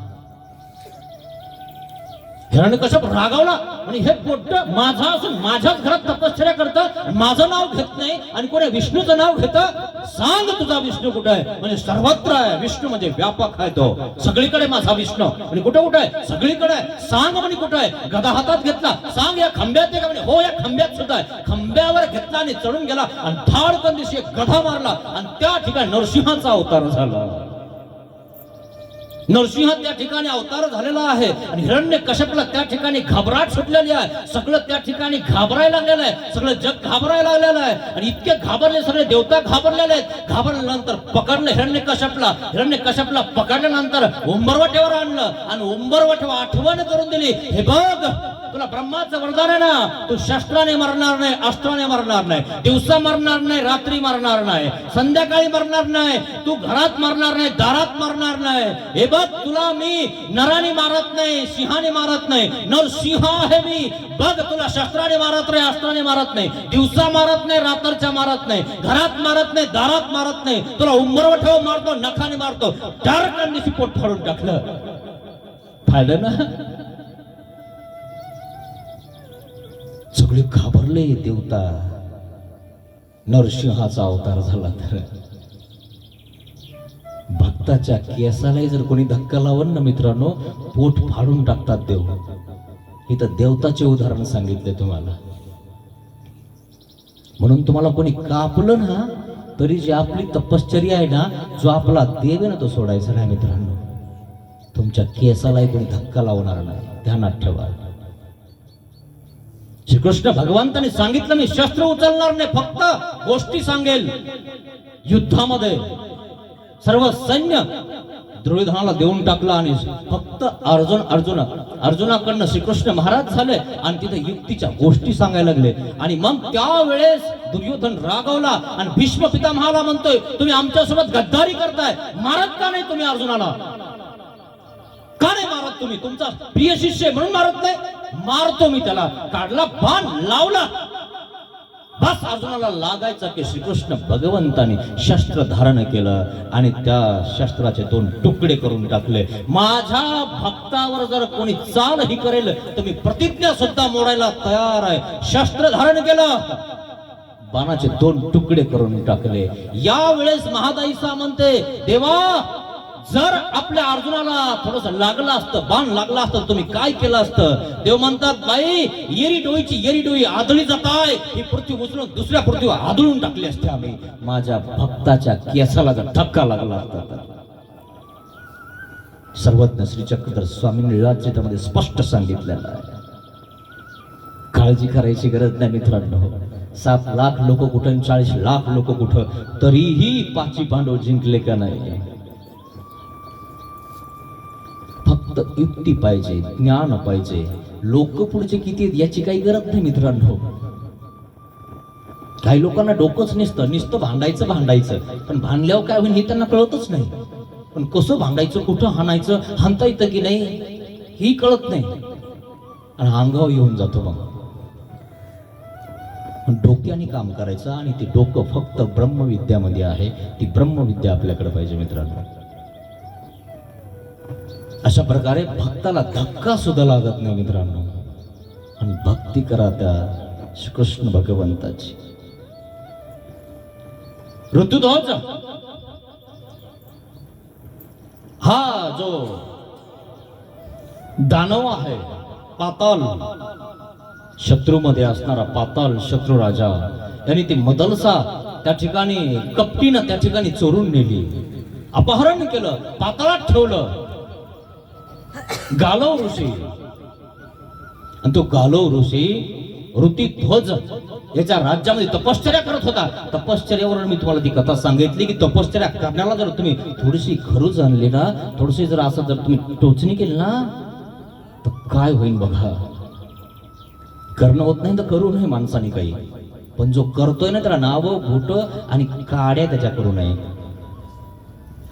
हिरण्यकश्यप रागावला आणि हे पोट्ट माझा असून माझ्याच घरात तपश्चर्या करतं, माझं नाव घेत नाही आणि कोणी विष्णूचं नाव घेतं. सांग तुझा विष्णू कुठे आहे? म्हणजे सर्वत्र आहे. विष्णू म्हणजे व्यापक आहे, तो सगळीकडे माझा विष्णू. म्हणजे कुठे कुठे आहे? सगळीकडे आहे. सांग म्हणजे कुठे आहे? गदा हातात घेतला, सांग या खंब्यात आहे का? म्हणजे हो, या खंब्यात सुद्धा आहे. खंब्यावर घेतला आणि चढून गेला आणि धाडकन दिवशी एक गधा मारला आणि त्या ठिकाणी नरसिंहाचा अवतार झाला. नरसिंह त्या ठिकाणी अवतार झालेला आहे आणि हिरण्यकश्यपला त्या ठिकाणी घबराट सुटलेली आहे. सगळं त्या ठिकाणी घाबरायला लागलेलं आहे, सगळं जग घाबरायला लागलेलं आहे आणि इतके घाबरले, सगळे देवता घाबरलेले आहेत. घाबरल्यानंतर पकडलं हिरण्यकश्यपला. हिरण्यकश्यपला पकडल्यानंतर उंबरवट्यावर आणलं आणि उंबरवट्यावर आठवण करून दिली, हे बघ तुला ब्रह्माचं वरदान आहे ना, तू शस्त्राने मरणार नाही, अस्त्राने मरणार नाही, दिवसा मरणार नाही, रात्री मरणार नाही, संध्याकाळी मरणार नाही, तू घरात मरणार नाही, दारात मरणार नाही. हे बघ तुला मी नराने मारत नाही, सिंहाने मारत नाही, नरसिंह आहे मी. बघ तुला शस्त्राने मारत नाही, अस्त्राने मारत नाही, दिवसा मारत नाही, रात्रच्या मारत नाही, घरात मारत नाही, दारात मारत नाही, तुला उंबरवट्यावर मारतो, नखाने मारतो. डायरेक्ट दिवशी पोट फाडून टाकलं. फायदा ना? सगळे घाबरले देवता. नरसिंहाचा अवतार झाला तर भक्ताच्या केसाला जर कोणी धक्का लावलं ना मित्रांनो, पोट फाडून टाकतात देव. इथं देवताचे उदाहरण सांगितले तुम्हाला. म्हणून तुम्हाला कोणी कापलं ना तरी जी आपली तपश्चर्या आहे ना, जो आपला देव आहे ना, तो सोडायचा नाही मित्रांनो. तुमच्या केसालाही कोणी धक्का लावणार नाही, ध्यानात ठेवा. श्रीकृष्ण भगवंतांनी सांगितलं, मी शस्त्र उचलणार नाही, फक्त गोष्टी सांगेल. युद्धामध्ये सर्व सैन्य दुर्योधनाला देऊन टाकलं आणि फक्त अर्जुनाकडनं श्रीकृष्ण महाराज झाले आणि तिथे युक्तीच्या गोष्टी सांगायला लागले. आणि मग त्यावेळेस दुर्योधन रागवला आणि भीष्म पितामहाला म्हणतोय, तुम्ही आमच्यासोबत गद्दारी करताय, मारत का नाही तुम्ही अर्जुनाला? का नाही मारत तुम्ही? तुमचा प्रिय शिष्य म्हणून मारत नाही? मारतो मी त्याला. काढला बाण, लावला, बस अर्जुनाला लागायचा की श्रीकृष्ण भगवंतानी शस्त्र धारण केलं आणि त्या शस्त्राचे 2 तुकडे करून टाकले. माझ्या भक्तावर जर कोणी चाल ही करेल तर मी प्रतिज्ञा सुद्धा मोडायला तयार आहे. शस्त्र धारण केलं, बाणाचे 2 तुकडे करून टाकले. यावेळेस महादाईसा म्हणते, देवा जर आपल्या अर्जुनाला थोडस लागलं असतं, बाण लागला असतं, तुम्ही काय केलं असतं? देव म्हणतात, बाई येरी डोई आदळी जाताय, ही पृथ्वी उचलून दुसऱ्या पृथ्वीवर आदळून टाकली असते आम्ही. माझ्या भक्ताच्या केसाला जर धक्का लागला असता तर. सर्वज्ञ श्री चक्रधर स्वामींनी लीळाचरित्रामध्ये स्पष्ट सांगितलेलं आहे. काळजी करायची गरज नाही मित्रांनो. 7 लाख लोक कुठं, 40 लाख लोक कुठं, तरीही 5 पांडव जिंकले का नाही? फक्त युक्ती पाहिजे, ज्ञान पाहिजे. लोक पुढचे किती आहेत याची काही गरज नाही मित्रांनो. काही लोकांना डोकंच नुसतं भांडायचं पण भांडल्यावर काय होईल हे त्यांना कळतच नाही. पण कसं भांडायचं, कुठं हाणायचं, हाणता येतं की नाही ही कळत नाही आणि अंगावर येऊन जातो. मग डोक्याने काम करायचं आणि ते डोकं फक्त ब्रह्मविद्यामध्ये आहे. ती ब्रह्मविद्या आपल्याकडे पाहिजे मित्रांनो. अशा प्रकारे भक्ताला धक्का सुद्धा लागत नाही मित्रांनो. आणि भक्ती करा त्या श्रीकृष्ण भगवंताची. ऋतुध्वज हा जो दानव आहे, पाताल शत्रूमध्ये असणारा पाताल शत्रू राजा, यांनी ती मदलसा त्या ठिकाणी कपटीनं त्या ठिकाणी चोरून नेली, अपहरण केलं, पाताळात ठेवलं. गालव ऋषी, आणि तो गालव ऋषी ऋतिध्वज याच्या राज्यामध्ये तपश्चर्या करत होता. तपश्चर्यावर मी तुम्हाला ती कथा सांगितली की तपश्चर्या करण्याला जर तुम्ही थोडीशी खरूच आणली ना, थोडीशी जर असं जर तुम्ही टोचणी केली ना, तर काय होईल बघा. करणं होत नाही तर करू नये माणसाने काही, पण जो करतोय ना त्याला नावं भूट आणि काड्या त्याच्या करू नये.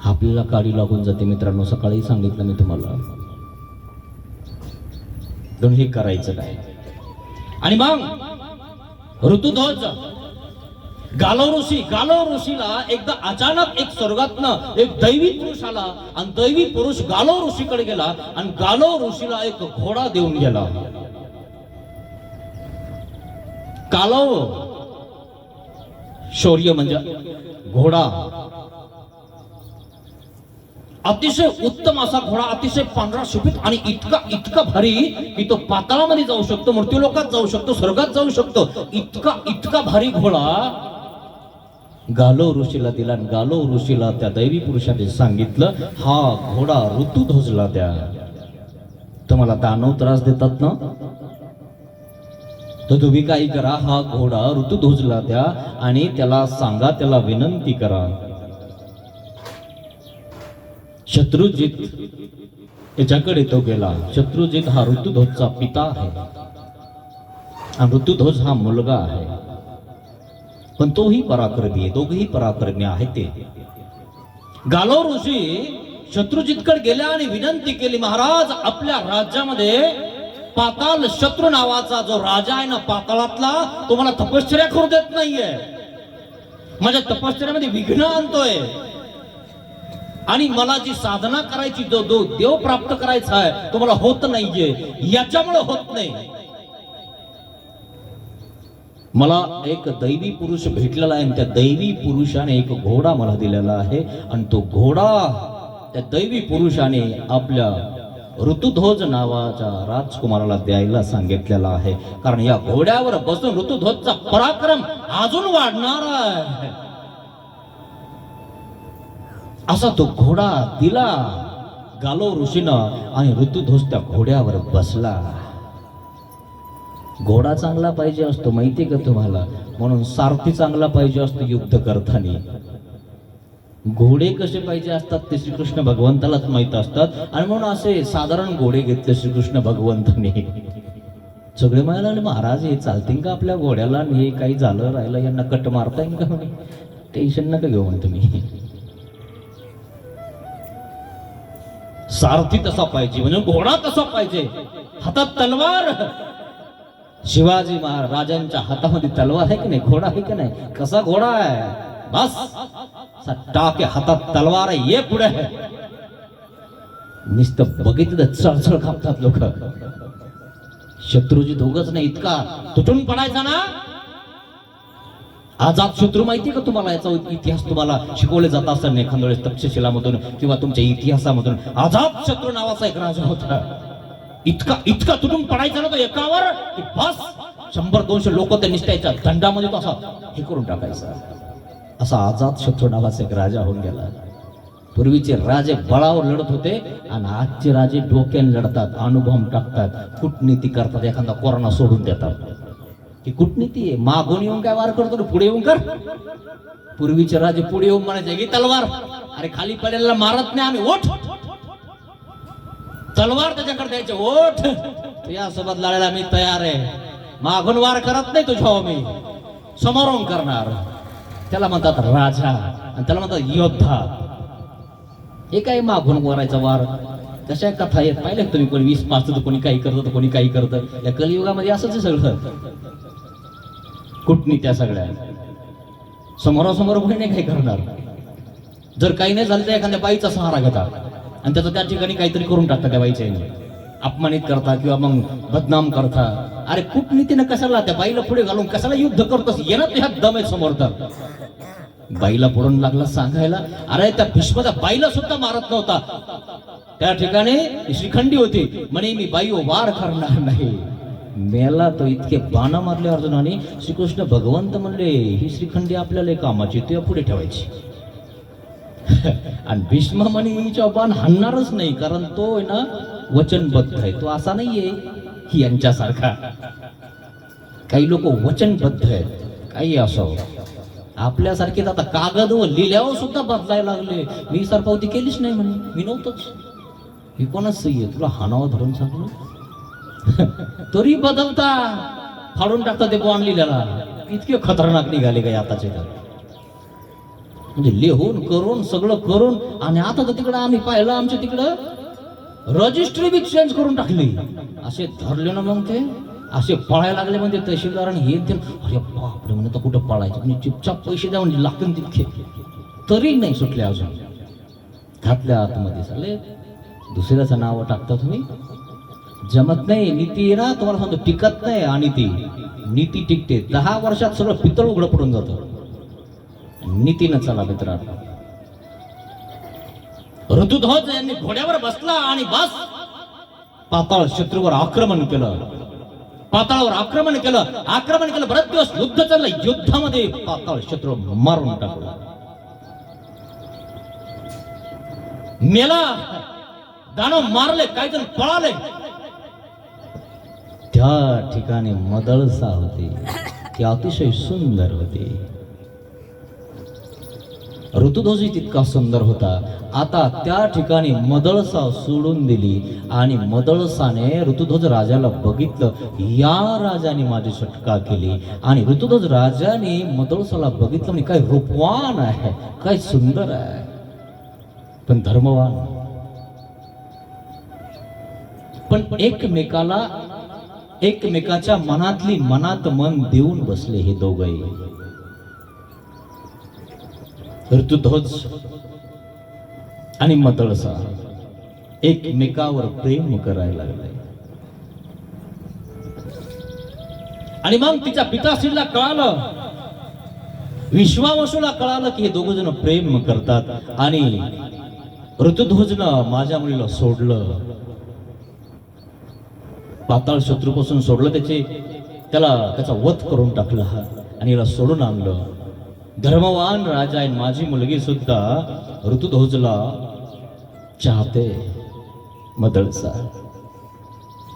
आपल्याला काडी लागून जाते मित्रांनो. सकाळी सांगितलं मी तुम्हाला, हे करायचं काय. आणि मग ऋतुध्वज गालव ऋषीला एकदा अचानक एक स्वर्गातनं एक दैवी पुरुष आला आणि दैवी पुरुष गालव ऋषीकडे गेला आणि गालव ऋषीला एक घोडा देऊन गेला. गालव शौर्य म्हणजे घोडा, अतिशय उत्तम असा घोडा, अतिशय पांढरा शुभीत आणि इतका भारी की तो पाताळामध्ये जाऊ शकतो, मृत्यूलोकात जाऊ शकतो, स्वर्गात जाऊ शकतो. इतका भारी घोडा गालव ऋषीला दिला. गालव ऋषीला त्या दैवी पुरुषाने सांगितलं, हा घोडा ऋतुध्वजला द्या. तुम्हाला दानव त्रास देतात ना, तर तुम्ही काही करा, हा घोडा ऋतुध्वजला द्या आणि त्याला सांगा, त्याला विनंती करा. शत्रुजित याच्याकडे तो गेला. शत्रुजित हा ऋतुध्वजचा पिता आहे आणि ऋतुध्वज हा मुलगा आहे, पण तोही पराक्रमी आहे, दोघेही पराक्रमी आहे. ते गालव ऋषी शत्रुजितकडे गेल्या आणि विनंती केली, महाराज आपल्या राज्यामध्ये पाताल शत्रू नावाचा जो राजा आहे ना पाताळातला, तो मला तपश्चर्या करू देत नाहीये, माझ्या तपश्चर्यामध्ये विघ्न आणतोय आणि मला जी साधना करायची, जो देव प्राप्त करायचा आहे तो मला होत नाहीये, याच्यामुळे होत नाही. मला एक दैवी पुरुष भेटलेला आहे आणि त्या दैवी पुरुषाने एक घोडा मला दिलेला आहे आणि तो घोडा त्या दैवी पुरुषाने आपल्या ऋतुध्वज नावाच्या राजकुमाराला द्यायला सांगितलेला आहे. कारण या घोड्यावर बसून ऋतुध्वजचा पराक्रम अजून वाढणार आहे. असा तो घोडा दिला गालव ऋषीनं आणि ऋतुध्वज त्या घोड्यावर बसला. घोडा चांगला पाहिजे असतो माहिती का तुम्हाला, म्हणून सारथी चांगला पाहिजे असतो युद्ध करताना. घोडे कसे पाहिजे असतात ते श्रीकृष्ण भगवंतालाच माहित असतात आणि म्हणून असे साधारण घोडे घेतले श्रीकृष्ण भगवंतांनी. सगळे म्हणाले, महाराज हे चालतील का आपल्या घोड्याला, हे काही झालं राहिलं यांना कट मारता येईल का म्हणे. टेन्शन नका घेऊ म्हणे तुम्ही, सारथी तसा पाहिजे म्हणजे घोडा तसा पाहिजे, हातात तलवार. शिवाजी महाराजांच्या हातामध्ये तलवार आहे की नाही, घोडा आहे की नाही, कसा घोडा आहे, बस टाके हातात तलवार आहे, ये पुढे. नुसतं बघितलं चळचळ कापतात लोक. शत्रुजी दोघच नाही, इतका तुटून पडायचा ना. आजाद शत्रू माहिती का तुम्हाला, याचा इतिहास तुम्हाला शिकवले जात असताना एखाद्या वेळेस तक्षशिलामधून किंवा तुमच्या इतिहासामधून. आजाद शत्रू नावाचा एक राजा होता, इतका तुटून पडायचा ना तो एकावर की बस 100-200 लोक त्या निष्ठाच्या दंडामध्ये तो असा हे करून टाकायचा. असा आजाद शत्रू नावाचा एक राजा होऊन गेला. पूर्वीचे राजे बळावर लढत होते आणि आजचे राजे डोक्याने लढतात, अणुबॉम्ब टाकतात, कूटनीती करतात, एखादा कोरोना सोडून देतात. ही कूटनीती आहे. मागून येऊन काय वार करतो, पुढे येऊन कर. पूर्वीचे राजे पुढे येऊन म्हणायचे की तलवार, अरे खाली पडलेला मारत नाही आम्ही, ओठ तलवार त्याच्याकडे द्यायचे, ओठ तुझ्यासोबत लढायला मी तयार आहे, मागून वार करत नाही तुझ्या मी. समारोह करणार, त्याला म्हणतात राजा आणि त्याला म्हणतात योद्धा. हे काय मागून वरायचा वार, कशा कथा आहेत पाहिल्या तुम्ही. कोणी 20 पाचतं, कोणी काही करतं, कोणी काही करतं. या कलियुगामध्ये असंच आहे सगळं. कुटनीत्या सगळ्या समोरासमोर कोणी नाही काही करणार. जर काही नाही झालं तर एखाद्या बाईचा सहारा घेतात आणि त्याचं त्या ठिकाणी काहीतरी करून टाकतात. त्या बाईच्या अपमानित करता किंवा मग बदनाम करता. अरे कूटनीतीनं कशाला त्या बाईला पुढे घालून कशाला युद्ध करतोस, येणं तुझ्या दम आहे समोर. तर बाईला पुढून लागला सांगायला, अरे त्या भीष्माच्या बाईला सुद्धा मारत नव्हता. त्या ठिकाणी श्रीखंडी होती, म्हणे मी बाई वार करणार नाही. मेला तो इतके बाण मारले अर्जुनाने. श्रीकृष्ण भगवंत म्हणले ही श्रीखंडी आपल्याला कामाची, तुया पुढे ठेवायची. आणि भीष्म म्हणे हिच्या बाण हाणणारच नाही, कारण तो आहे ना वचनबद्ध आहे. तो असा नाहीये की यांच्यासारखा. काही लोक वचनबद्ध आहेत, काही असो. आपल्यासारखेच आता कागद व लिहिल्यावर सुद्धा बदलायला लागले. मी सरपावती केलीच नाही म्हणे, मी नव्हतोच. हे कोणाच सही आहे, तुला हानावं धरून सांगलो. तरी बदलता, फाडून टाकता ते बॉन्ड लिहिल्याला. इतके खतरनाक निघाले काय आताचे. म्हणजे लिहून करून सगळं करून, आणि आता तर तिकडं आम्ही पाहिलं आमच्या तिकडं रजिस्ट्री बी चेंज करून टाकली. असे धरले ना मग ते असे पळायला लागले. म्हणजे तहसीलदार आणि हे ते, अरे बापरे म्हणे तर कुठं पळायचं. म्हणजे चुपचाप पैसे द्या म्हणजे लागतील तितके, तरी नाही सुटले अजून. घातल्या आतमध्ये चालले. दुसऱ्याचं नाव टाकता तुम्ही, जमत नाही. नीती ना तुम्हाला सांगतो टिकत नाही. आणि ती नीती टिकते 10 वर्षात सगळं पितळ उघडं पडून जातं. नीतीनं चला मित्रांनो. ऋतुध्वज यांनी घोड्यावर बसला आणि बस पाताळ शत्रूवर आक्रमण केलं. पाताळावर आक्रमण केलं. बरेच दिवस युद्ध चाललं. युद्धामध्ये पाताळ शत्रू मारून टाकला. मेला. दानव मारले, काही जण पळाले. त्या ठिकाणी मदळसा होती, ती अतिशय सुंदर होती. ऋतुध्वज तितका सुंदर होता. आता त्या ठिकाणी मदळसा सोडून दिली आणि मदळसाने ऋतुध्वज राजाला बघितलं. या राजाने माझी सुटका केली. आणि ऋतुध्वज राजाने मदळसाला बघितलं आणि काय रूपवान आहे, काय सुंदर आहे, पण धर्मवान. पण एकमेकाच्या मनातली मनात मन देऊन बसले हे दोघंही. ऋतुध्वज आणि मदळसा एकमेकावर प्रेम करायला लागले. आणि मग तिच्या पिताश्रीला कळालं, विश्वावसूला कळालं की हे दोघ जण प्रेम करतात. आणि ऋतुध्वजनं माझ्या मुलीला सोडलं, पाताळ शत्रूपासून सोडलं, त्याचा वध करून टाकला आणि याला सोडून आणलं. धर्मवान राजा आहे. माझी मुलगी सुद्धा ऋतुध्वजला चाहते. मदळसा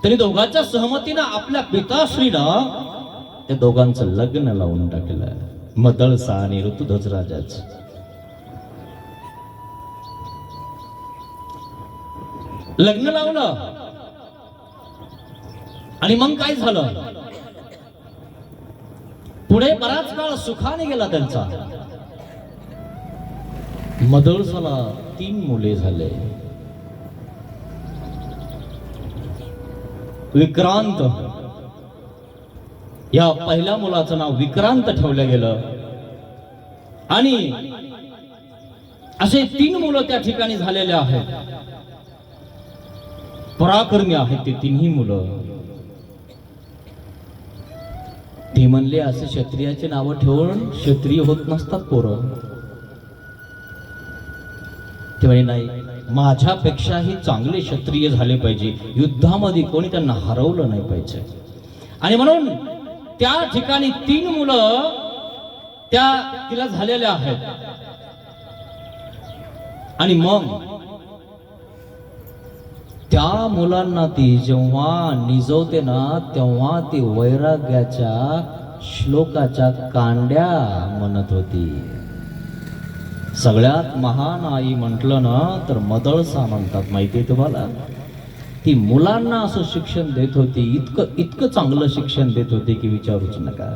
त्यांनी दोघांच्या सहमतीनं आपल्या पिताश्रीनं त्या दोघांचं लग्न लावून टाकलं. मदळसा आणि ऋतुध्वज राजाच. लग्न लावलं. आणि मग काय झालं, पुढे बराच काळ सुखाने गेला त्यांचा. मदळसाला 3 मुले झाले. विक्रांत, या पहिल्या मुलाचं नाव विक्रांत ठेवलं गेलं. आणि असे 3 मुलं त्या ठिकाणी झालेले आहेत. पराक्रमी आहेत ते 3ही मुलं. ते म्हणले असे क्षत्रियाचे नाव ठेवून क्षत्रिय होत नसतात पोरं. ते म्हणे नाही, माझ्यापेक्षाही चांगले क्षत्रिय झाले पाहिजे. युद्धामध्ये कोणी त्यांना हरवलं नाही पाहिजे. आणि म्हणून त्या ठिकाणी 3 मुलं तिला झालेल्या आहेत. आणि मग त्या मुलांना ती जेव्हा निजवते ना, तेव्हा ती वैराग्याच्या श्लोकाच्या कांड्या म्हणत होती. सगळ्यात महान आई म्हटलं ना तर मदळसा म्हणतात. माहितीये तुम्हाला, ती मुलांना असं शिक्षण देत होती. इतकं चांगलं शिक्षण देत होती की विचारूच नका.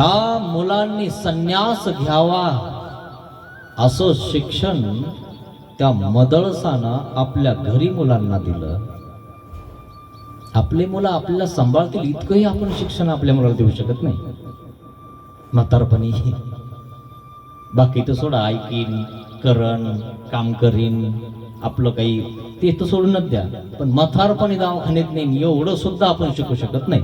ज्या मुलांनी संन्यास घ्यावा असं शिक्षण त्या मदळसानं आपल्या घरी मुलांना दिलं. आपले मुलं आपल्याला सांभाळतील इतकंही आपण शिक्षण आपल्या मुलाला देऊ शकत नाही. म्हातारपणी बाकी तर सोडा, ऐकीन, करण, काम करीन, आपलं काही ते तर सोडूनच द्या, पण म्हातारपणी दवाखान्यात नाही एवढं सुद्धा आपण शिकू शकत नाही.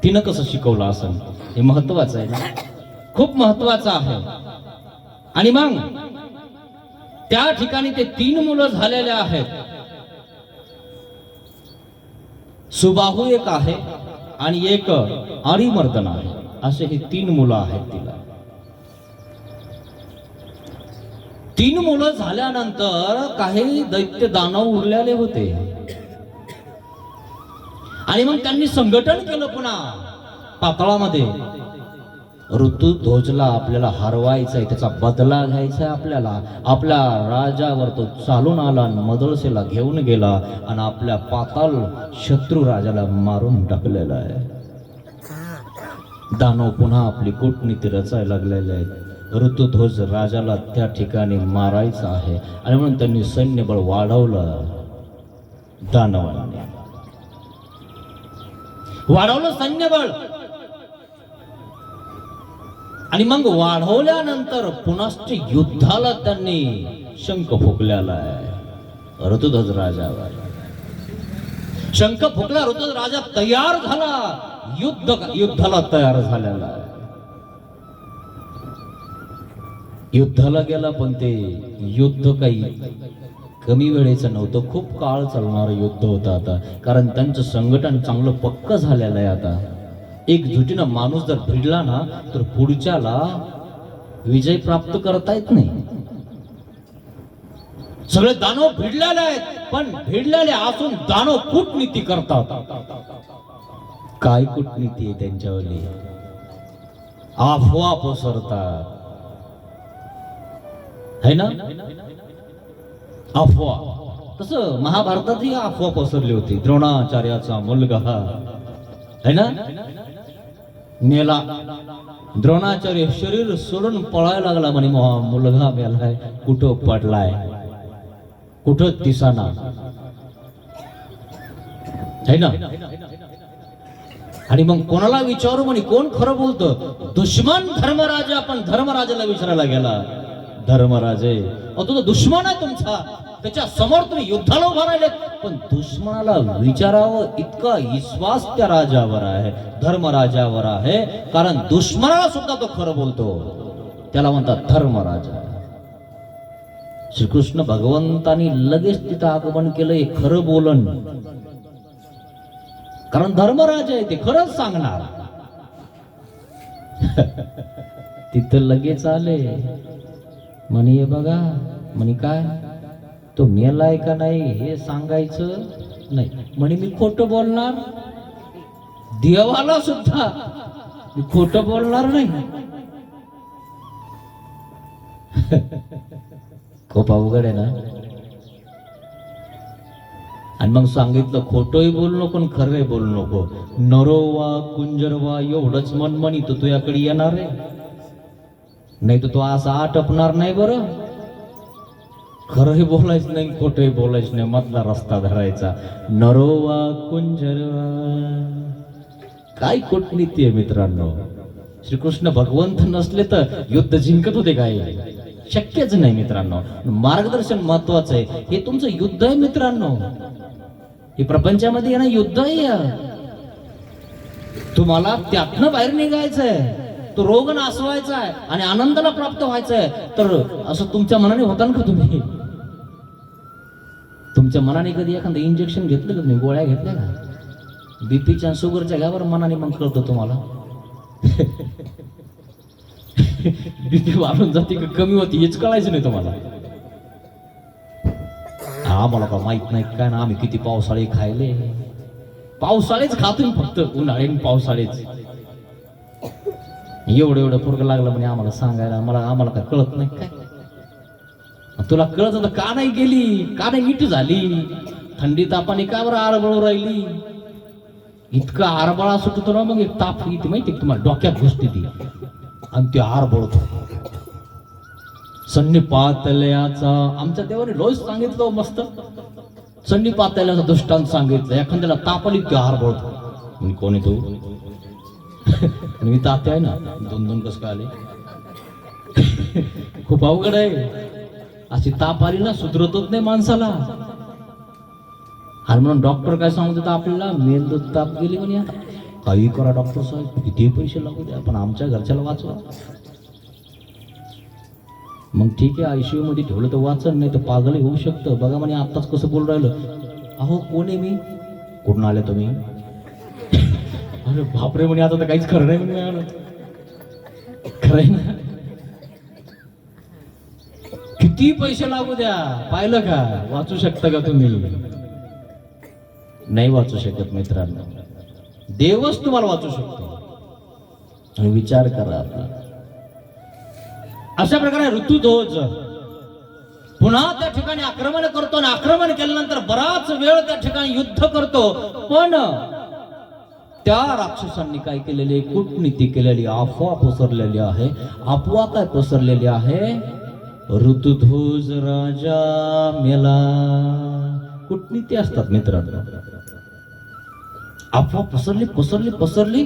तिनं कसं शिकवलं असं हे महत्वाचं आहे ना, खूप महत्वाचं आहे. आणि मग त्या ठिकाणी ते 3 मुलं झालेले आहेत. सुबाहू एक आहे आणि एक आरिमर्दन आहे, असे हे 3 मुलं आहेत तिला. 3 मुलं झाल्यानंतर काही दैत्य दानव उरलेले होते आणि मग त्यांनी संघटन केलं पुन्हा पाताळामध्ये. ऋतुध्वजला आपल्याला हरवायचंय, त्याचा बदला घ्यायचा आपल्याला. आपल्या राजावर तो चालून आला आणि मदळसेला घेऊन गेला आणि आपल्या पाताल शत्रू राजाला मारून टाकलेला आहे. दानव पुन्हा आपली कूटनीती रचायला लागलेले आहेत. ऋतुध्वज राजाला त्या ठिकाणी मारायचं आहे आणि म्हणून त्यांनी सैन्यबळ वाढवलं. दानवांनी वाढवलं सैन्यबळ आणि मग वाढवल्यानंतर पुनश्च युद्धाला त्यांनी शंख फुकलेला आहे ऋतुध्वज राजावर. शंख फुकला, ऋतुध्वज राजा तयार झाला, युद्धाला तयार झालेला आहे. युद्धाला गेला, पण ते युद्ध काही कमी वेळेचं नव्हतं, खूप काळ चालणारं युद्ध होतं आता. कारण त्यांचं संघटन चांगलं पक्क झालेलं आहे आता. एकजुटीनं माणूस जर भिडला ना तर पुढच्याला विजय प्राप्त करता येत नाही. सगळे दानव भिडलेले आहेत, पण भिडलेले असून दानव कूटनीती करतात. काय कूटनीती आहे त्यांच्यावरली? अफवा पसरतात, है ना? अफवा. तसं महाभारतात ही अफवा पसरली होती. द्रोणाचार्याचा मुलगा है ना मेला. द्रोणाचार्य शरीर सोडून पळायला लागला म्हणे, मुलगा मेलाय, कुठं पडलाय, कुठं दिसाना, है ना? आणि मग कोणाला विचारू म्हणे, कोण खरं बोलतं? दुश्मन धर्मराजा. पण धर्मराजाला विचारायला गेला, धर्मराजे तुझा दुश्मन आहे तुमचा, त्याच्या समोर तुम्ही युद्धाला उभा राहिले. पण दुश्मनाला विचारावं इतका विश्वास त्या राजावर आहे, धर्मराजावर आहे, कारण दुश्मनाला सुद्धा तो खरं बोलतो. त्याला म्हणतात धर्मराजा. श्रीकृष्ण भगवंतानी लगेच तिथं आगमन केलं, हे खरं बोलन, कारण धर्मराजा आहे, ते खरंच सांगणार. तिथं लगेच आले म्हणे, बघा म्हणे, काय तो मेलाय का नाही हे सांगायचं नाही म्हणे. मी खोटं बोलणार, देवाला सुद्धा मी खोटं बोलणार नाही. खूप अवघड आहे ना. आणि मग सांगितलं, खोटंही बोलू नको आणि खरंही बोलू नको. नरोवा कुंजरवा एवढंच मन म्हणी तो तुझ्याकडे येणार आहे, नाही तर तो असा आटपणार नाही. बरं, खरंही बोलायचं नाही, खोटंही बोलायचं नाही, मधला रस्ता धरायचा. नरोवा कुंजरवा. काय कूटनीती आहे मित्रांनो. श्रीकृष्ण भगवंत नसले तर युद्ध जिंकत होते काय? शक्यच नाही मित्रांनो. मार्गदर्शन महत्वाचं आहे. हे तुमचं युद्ध आहे मित्रांनो, हे प्रपंचामध्ये आहे ना, युद्ध आहे. तुम्हाला त्यातनं बाहेर निघायचंय, तो रोग नासवायचा आहे आणि आनंदाला प्राप्त व्हायचंय. तर असं तुमच्या मनाने होता का? तुम्ही तुमच्या मनाने कधी एखादं इंजेक्शन घेतलं का? तुम्ही गोळ्या घेतल्या का? बीपीच्या शुगरच्या घ्यावर मनाने मग कळतं तुम्हाला. बीपी वाढून जाते का कमी होती हेच कळायचं नाही तुम्हाला. आम्हाला का माहित नाही काय ना, आम्ही किती पावसाळे खायले. पावसाळेच खातोय फक्त, उन्हाळे पावसाळेच. एवढं एवढं पोरग लागलं म्हणे आम्हाला सांगायला. आम्हाला काय कळत नाही काय? तुला कळत होतं का नाही गेली? का नाही इट झाली? थंडी तापाने का बरं आळबळू राहिली? इतका आरबळा सुटतो ना, मग एक ताप येते माहिती तुम्हाला, डोक्यात घुसते ती आणि ते आरबळतो. सन्नी पातल्याचा आमच्या देवाने लोच सांगितलं मस्त, सन्नी पातल्याचा दृष्टांत सांगितलं. एखाद्याला ताप आली की आरबळतो. कोणी तू? आणि मी तात्या आहे ना, दोन दोन कसं काय आले. खूप अवघड आहे. अशी ताप आली ना सुधरतच नाही माणसाला. आणि म्हणून डॉक्टर काय सांगत आपल्याला, मेंदू ताप गेली म्हणे, काही करा डॉक्टर साहेब, किती पैसे लागू द्या, पण आमच्या घरच्याला वाचवा. मग ठीक आहे, ICU मध्ये ठेवलं तर वाचन, नाही तर पागल होऊ शकतं. बघा म्हणे आत्ताच कसं बोल राहिलं. अहो कोण आहे मी? कुठून आले तुम्ही? अरे बापरे म्हणे, आता तर काहीच खरं नाही म्हणे. खरं आहे ना, किती पैसे लागू द्या, पाहिलं का? वाचू शकता का तुम्ही? नाही वाचू शकत मित्रांनो. देवच तुम्हाला वाचू शकतो. आणि विचार करा आपला. अशा प्रकारे ऋतुध्वज पुन्हा त्या ठिकाणी आक्रमण करतो आणि आक्रमण केल्यानंतर बराच वेळ त्या ठिकाणी युद्ध करतो. पण त्या राक्षसांनी काय केलेले, कूटनीती केलेली, अफवा पसरलेली आहे. अफवा काय पसरलेली आहे? ऋतुध्वज राजा मेला. कूटनीती असतात मित्रांनो. अफवा पसरली पसरली पसरली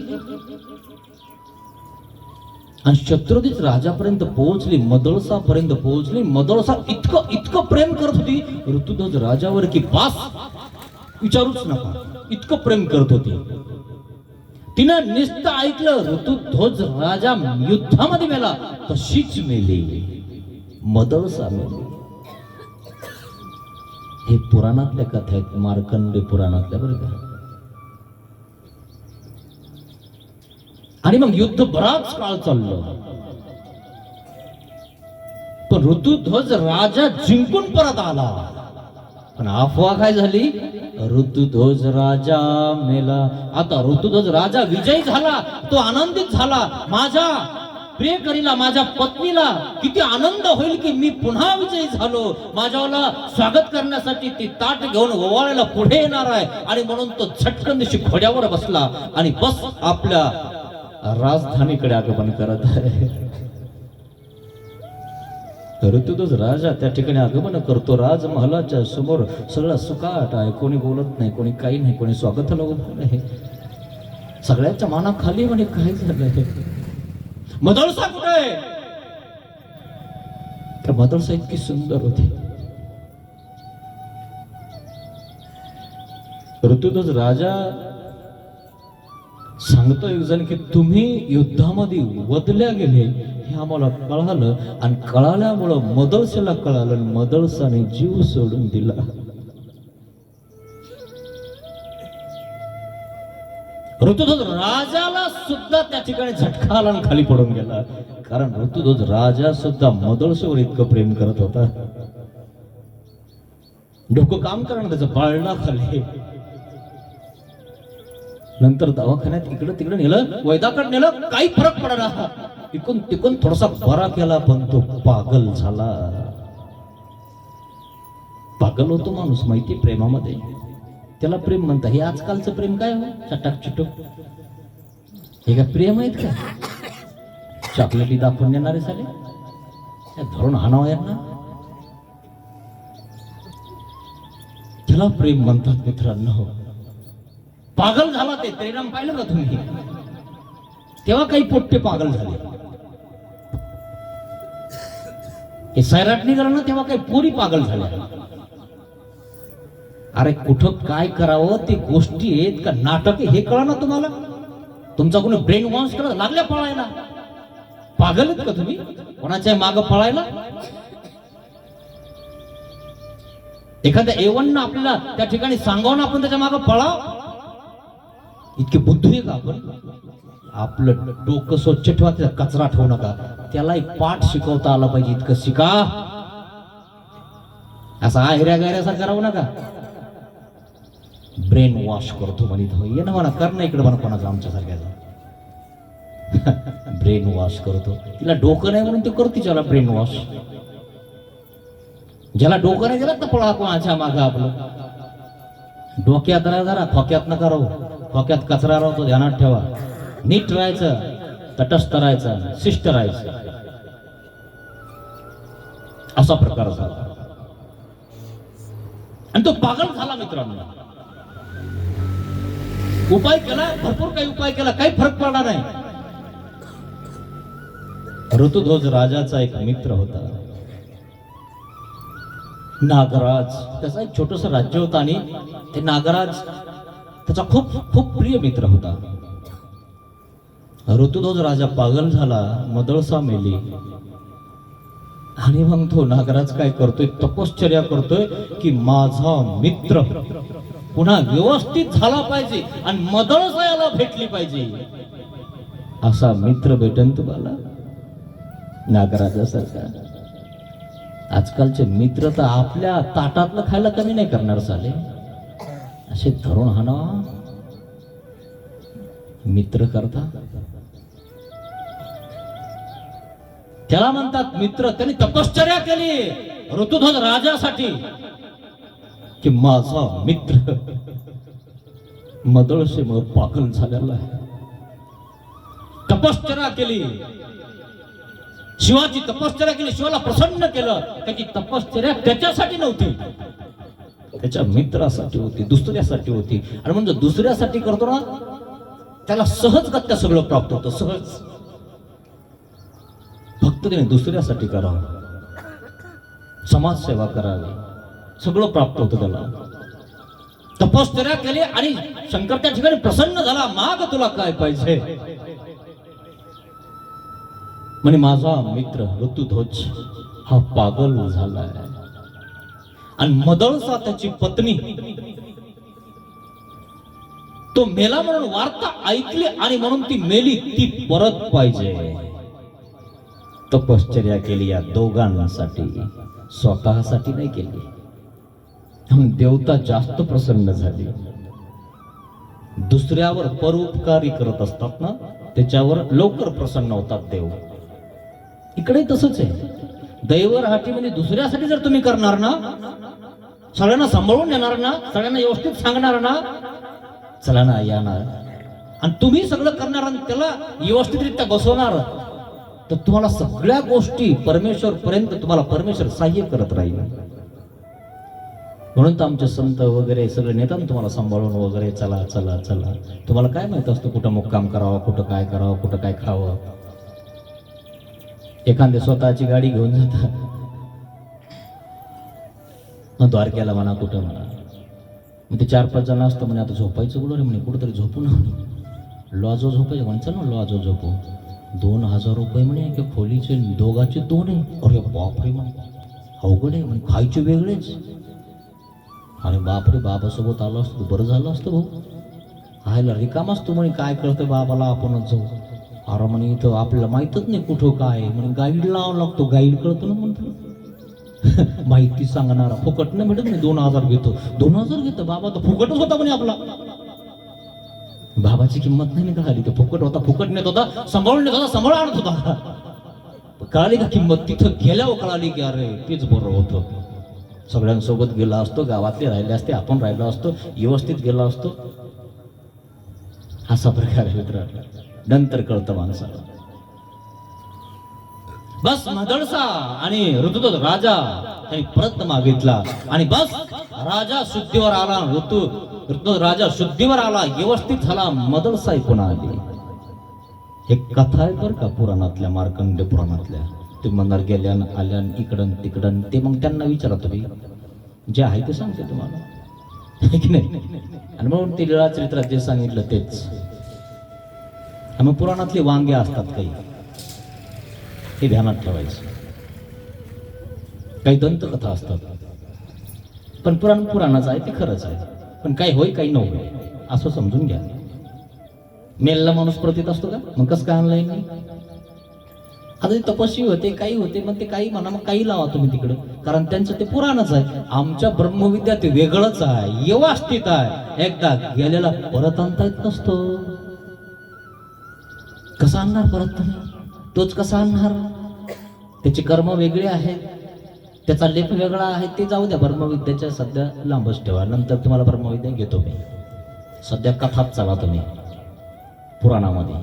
आणि शत्रुजीत राजापर्यंत पोहोचली, मदळसापर्यंत पोहोचली. मदळसा इतकं इतकं प्रेम करत होती ऋतुध्वज राजावर की बास विचारूच नका, इतकं प्रेम करत होती. तिनं नुसतं ऐकलं ऋतुध्वज राजा युद्धामध्ये मेला, तशीच मेली, मदळसा मेली. हे पुराणातल्या कथा आहेत, मार्कंडे पुराणातल्या बरं का. आणि मग युद्ध बराच काळ चाललं. पण ऋतुध्वज राजा जिंकून परत आला. पण अफवा काय झाली? ऋतुध्वज राजा मेला. आता ऋतुध्वज राजा विजयी झाला, तो आनंदित झाला. माझ्या प्रियकरीला, माझ्या पत्नीला किती आनंद होईल की मी पुन्हा विजयी झालो. माझ्याला स्वागत करण्यासाठी ती ताट घेऊन ओवाळायला पुढे येणार आहे. आणि म्हणून तो झटकन दिवशी घोड्यावर बसला आणि बस आपल्या राजधानीकडे आगमन करत आहे. ऋतुध्वज राजा त्या ठिकाणी आगमन करतो. राजमहालाच्या समोर सगळं सुकाट आहे, कोणी बोलत नाही, कोणी काही नाही, कोणी स्वागताला उभं नाही. सगळ्यांच्या मानाखाली म्हणे काय झालंय? मदळसा कुठे? तर मदळसा इतकी सुंदर होती. ऋतुध्वज राजा सांगतो एक जण की तुम्ही युद्धामध्ये वधल्या गेले हे आम्हाला कळालं, आणि कळाल्यामुळं मदळसाला कळालं, मदळसाने जीव सोडून दिला. ऋतुध्वज राजाला सुद्धा त्या ठिकाणी झटका आला आणि खाली पडून गेला. कारण ऋतुध्वज राजा सुद्धा मदळसावर इतकं प्रेम करत होता. डोकं काम करणं त्याचं पाळणा खाली. नंतर दवाखान्यात इकडं तिकडं नेलं, वैद्याकडे नेलं, काही फरक पडला. इकडून तिकडून थोडासा बरा केला, पण तो पागल झाला. पागल होतो माणूस माहिती प्रेमामध्ये. त्याला प्रेम म्हणता. हे आजकालचं प्रेम काय हो? चटाक चिटूक. हे काय प्रेम आहेत का? चॉकलेटी दाखवून देणारे साले धरून हाणावं यांना. त्याला प्रेम म्हणतात मित्रांनो. पागल झाला ते परिणाम पाहिलं का तुम्ही? तेव्हा काही पोट्टे पागल झाले. हे सैराट निघालं ना, तेव्हा काही पोरी पागल झाल्या. अरे कुठं काय करावं, ते गोष्टी आहेत का नाटक हे कळा ना तुम्हाला. तुमचा कोणी ब्रेन वॉश करा लागल्या पळायला. पागल आहेत का तुम्ही? कोणाच्या मागं पळायला? एखाद्या A1 ना आपल्याला त्या ठिकाणी सांगावं ना, आपण त्याच्या मागं पळा. इतके बुद्धी आहे का आपण? आपलं डोकं स्वच्छ ठेवा, त्याचा कचरा ठेवू नका. त्याला एक पाठ शिकवता आला पाहिजे, इतकं शिका. असा हिऱ्या गायऱ्यासारखा राहू नका. ब्रेन वॉश करतो म्हणित हो, ये ना म्हणा, कर ना इकडे म्हणा कोणाचं आमच्या सारख्याला. ब्रेन वॉश करतो. तिला डोकं नाही म्हणून ते करते त्याला ब्रेन वॉश. ज्याला डोकं नाही दिलं तर पळा कोणाच्या मागं. आपलं डोक्यात राहा जरा, खोक्यात नका राहू. डोक्यात कचरा राहतो, ध्यानात ठेवा. नीट राहायचं, तटस्थ राहायचं, शिष्ट राहायचं. असा प्रकार झाला आणि तो पागल झाला मित्रांनो. उपाय केला, भरपूर काही उपाय केला, काही फरक पडला नाही. ऋतुध्वज राजाचा एक मित्र होता, नागराज. त्याचा एक छोटस राज्य होतं आणि ते नागराज त्याचा खूप खूप प्रिय मित्र होता. ऋतुध्वज राजा पागल झाला, मदळसा मेली आणि मग तो नागराज काय करतोय, तपश्चर्या करतोय की माझा मित्र पुन्हा व्यवस्थित झाला पाहिजे आणि मदळसा याला भेटली पाहिजे. असा मित्र भेटन तुम्हाला नागराजासारखा. आजकालचे मित्र तर आपल्या ताटातलं खायला कमी नाही करणार साले, असे धरून हाना मित्र करता. त्याला म्हणतात मित्र. त्यांनी तपश्चर्या केली ऋतुध्वज राजासाठी की माझा मित्र मदळसेमुळे पागल झालेला आहे. तपश्चर्या केली, शिवाची तपश्चर्या केली, शिवाला प्रसन्न केलं. त्याची तपश्चर्या त्याच्यासाठी नव्हती, त्याच्या मित्रासाठी होती, दुसऱ्यासाठी होती. आणि म्हणजे दुसऱ्यासाठी करतो ना त्याला सहजगत्या सगळं प्राप्त होतं, सहज. फक्त त्याने दुसऱ्यासाठी करावं, समाजसेवा करावी, सगळं प्राप्त होतं त्याला. तपश्चर्या केली आणि शंकर त्या ठिकाणी प्रसन्न झाला. माग तुला काय पाहिजे म्हणे. माझा मित्र ऋतुध्वज हा पागल झालाय आणि मदळसा त्याची पत्नी, तो मेला म्हणून वार्ता ऐकली आणि म्हणून ती मेली, ती परत पाहिजे. तपश्चर्या केली या दोघांसाठी, स्वतःसाठी नाही केली. देवता जास्त प्रसन्न झाली. दुसऱ्यावर परोपकारी करत असतात ना, त्याच्यावर लवकर प्रसन्न होतात देव. इकडे तसंच आहे. दैवर हाती म्हणजे दुसऱ्यासाठी जर तुम्ही करणार ना, सगळ्यांना सांभाळून नेणार ना, सगळ्यांना व्यवस्थित सांगणार ना, चला ना या ना, आणि तुम्ही सगळं करणार आणि त्याला व्यवस्थितरित्या बसवणार, तर तुम्हाला सगळ्या गोष्टी परमेश्वर पर्यंत तुम्हाला परमेश्वर सहाय्य करत राहील. म्हणून तर आमचे संत वगैरे सगळे नेतात तुम्हाला सांभाळून वगैरे. चला चला चला. तुम्हाला काय माहित असतं कुठं मुक्काम करावं, कुठं काय करावं, कुठं काय खावं. एखादे स्वतःची गाडी घेऊन जातात, मग द्वारकेला म्हणा, कुठं म्हणा, मग ते 4-5 जण असतं. म्हणे आता झोपायचं बोलू रे म्हणे, कुठंतरी झोपू ना म्हणे. लॉजो झोपायचं म्हणचं ना, लॉजो झोपू. 2000 रुपये म्हणे एका खोलीचे, दोघाचे 2 आहे. अरे बापरे म्हणे, अवघड आहे म्हणे, खायचे वेगळेच. अरे बापरे, बाबासोबत आलो असतो बरं झालं असतं भाऊ, आयला रिकाम असतो म्हणे. काय कळतं बाबाला, आपणच जाऊ. अरे म्हणे इथं आपल्याला माहीतच नाही कुठं काय म्हणे, गाईड लावावं लागतो. गाईड कळतो ना म्हणतो, माहिती सांगणारा. फुकट नाही भेटत नाही. 2000 घेतो. 2000 घेतो बाबा, तर फुकटच होता म्हणे आपला. बाबाची किंमत नाही कळाली. तो फुकट होता, फुकट नेत होता, सांभाळून नेत होता, सांभाळ आणत होता. कळाली का किंमत? तिथं गेल्यावर कळाली की अरे तेच बरं होतं. सगळ्यांसोबत गेला असतो, गावातले राहिले असते, आपण राहिलो असतो, व्यवस्थित गेला असतो. असा प्रकार आहे मित्र. नंतर कळतं माणसाला. बस मदळसा आणि ऋतुध्वज राजा त्यांनी परत मागितला आणि बस राजा शुद्धीवर आला. ऋतुध्वज राजा शुद्धीवर आला, व्यवस्थित झाला. मदळसा पुन्हा आली. एक कथा आहे बरं का पुराणातल्या, मार्कंडेय पुराणातल्या. ते म्हणणार गेल्यान आल्यान इकडन तिकडन. ते मग त्यांना विचारा तुम्ही, जे आहे ते सांगते तुम्हाला, की नाही. आणि म्हणून ते लीळा चरित्रात जे सांगितलं तेच. मग पुराणातले वांगे असतात काही, हे ध्यानात ठेवायचं. काही दंतकथा असतात, पण पुराणाचं आहे ते खरंच आहे. पण काही होय काही न होय असं समजून घ्या. मेलला माणूस प्रतीत असतो का? मग कसं काय आणलंय नाही? आता ते तपस्वी होते, काही होते, मग ते काही म्हणा, मग काही लावा तुम्ही तिकडं, कारण त्यांचं ते पुराणच आहे. आमच्या ब्रह्मविद्या ते वेगळंच आहे, व्यवस्थित आहे. एकदा गेलेला परत आणता येत नसतो. कसा आणणार परत तुम्ही? तोच कसा आणणार? त्याचे कर्म वेगळे आहेत, त्याचा लेप वेगळा आहे. ते जाऊ द्या, ब्रह्मविद्याच्या सध्या लांबच ठेवा. नंतर तुम्हाला ब्रह्मविद्या घेतो मी. सध्या कथात चला तुम्ही पुराणामध्ये,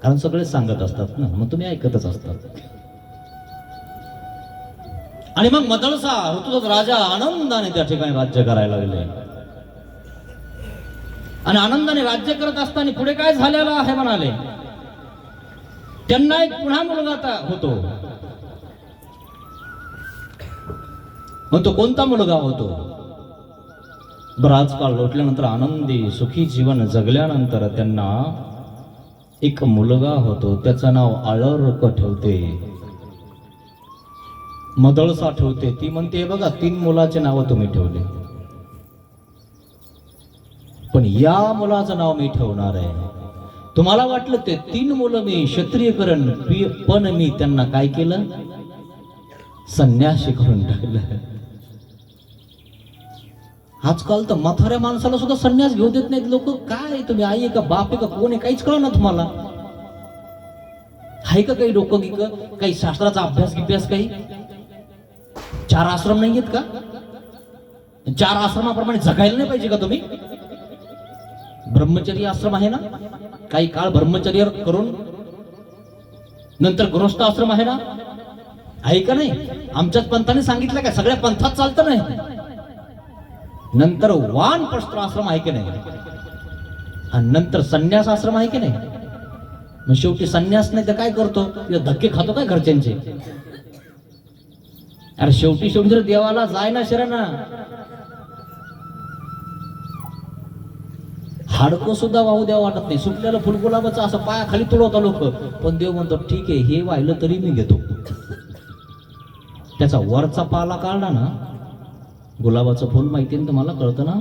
कारण सगळे सांगत असतात ना, मग तुम्ही ऐकतच असतात. आणि मग मदळसा ऋतुध्वज राजा आनंदाने त्या ठिकाणी राज्य करायला लागले. आणि आनंदाने राज्य करत असताना पुढे काय झालेलं आहे म्हणाले, त्यांना एक पुन्हा मुलगा होतो. मग तो कोणता मुलगा होतो? बराच काळ लोटल्यानंतर आनंदी सुखी जीवन जगल्यानंतर त्यांना एक मुलगा होतो. त्याचं नाव आळर्क ठेवते, मदळसा ठेवते. ती म्हणते बघा 3 मुलाचे नाव तुम्ही ठेवले, पण या मुलाचं नाव मी ठेवणार आहे. तुम्हाला वाटलं ते 3 मुलं मी क्षत्रिय करण, पण मी त्यांना काय केलं? संन्यासी करून टाकलं. आजकाल तर म्हाताऱ्या माणसाला सुद्धा संन्यास घेऊ देत नाहीत लोक. काय तुम्ही आई आहे का बाप आहे का कोण आहे काहीच कळलं ना तुम्हाला. आहे का काही डोकं गिक, काही शास्त्राचा अभ्यास काही? 4 आश्रम नाही आहेत का? 4 आश्रमाप्रमाणे जगायला नाही पाहिजे का तुम्ही? ब्रह्मचर्य आश्रम आहे ना, काही काळ ब्रह्मचर्य करून नंतर गृहस्थ आश्रम आहे ना, आहे का नाही? आमच्याच पंथाने सांगितलं का? सगळ्या पंथात चालतं नाही. नंतर वानप्रस्थ आश्रम आहे की नाही, आणि नंतर संन्यास आश्रम आहे की नाही. मग शेवटी संन्यास नाही तर काय करतो? धक्के खातो काय घरच्यांचे? अरे शेवटी जर देवाला जाय ना शरणा, हाडकं सुद्धा वाहू द्यावं वाटत नाही. सुटलेलं फुलगुलाबाचं असं पायाखाली तुडवता लोक, पण देव म्हणतो ठीक आहे, हे वाहिलं तरी मी घेतो. त्याचा वरचा पाला काढला ना, गुलाबाचं फुल माहिती ना तुम्हाला, कळतं ना?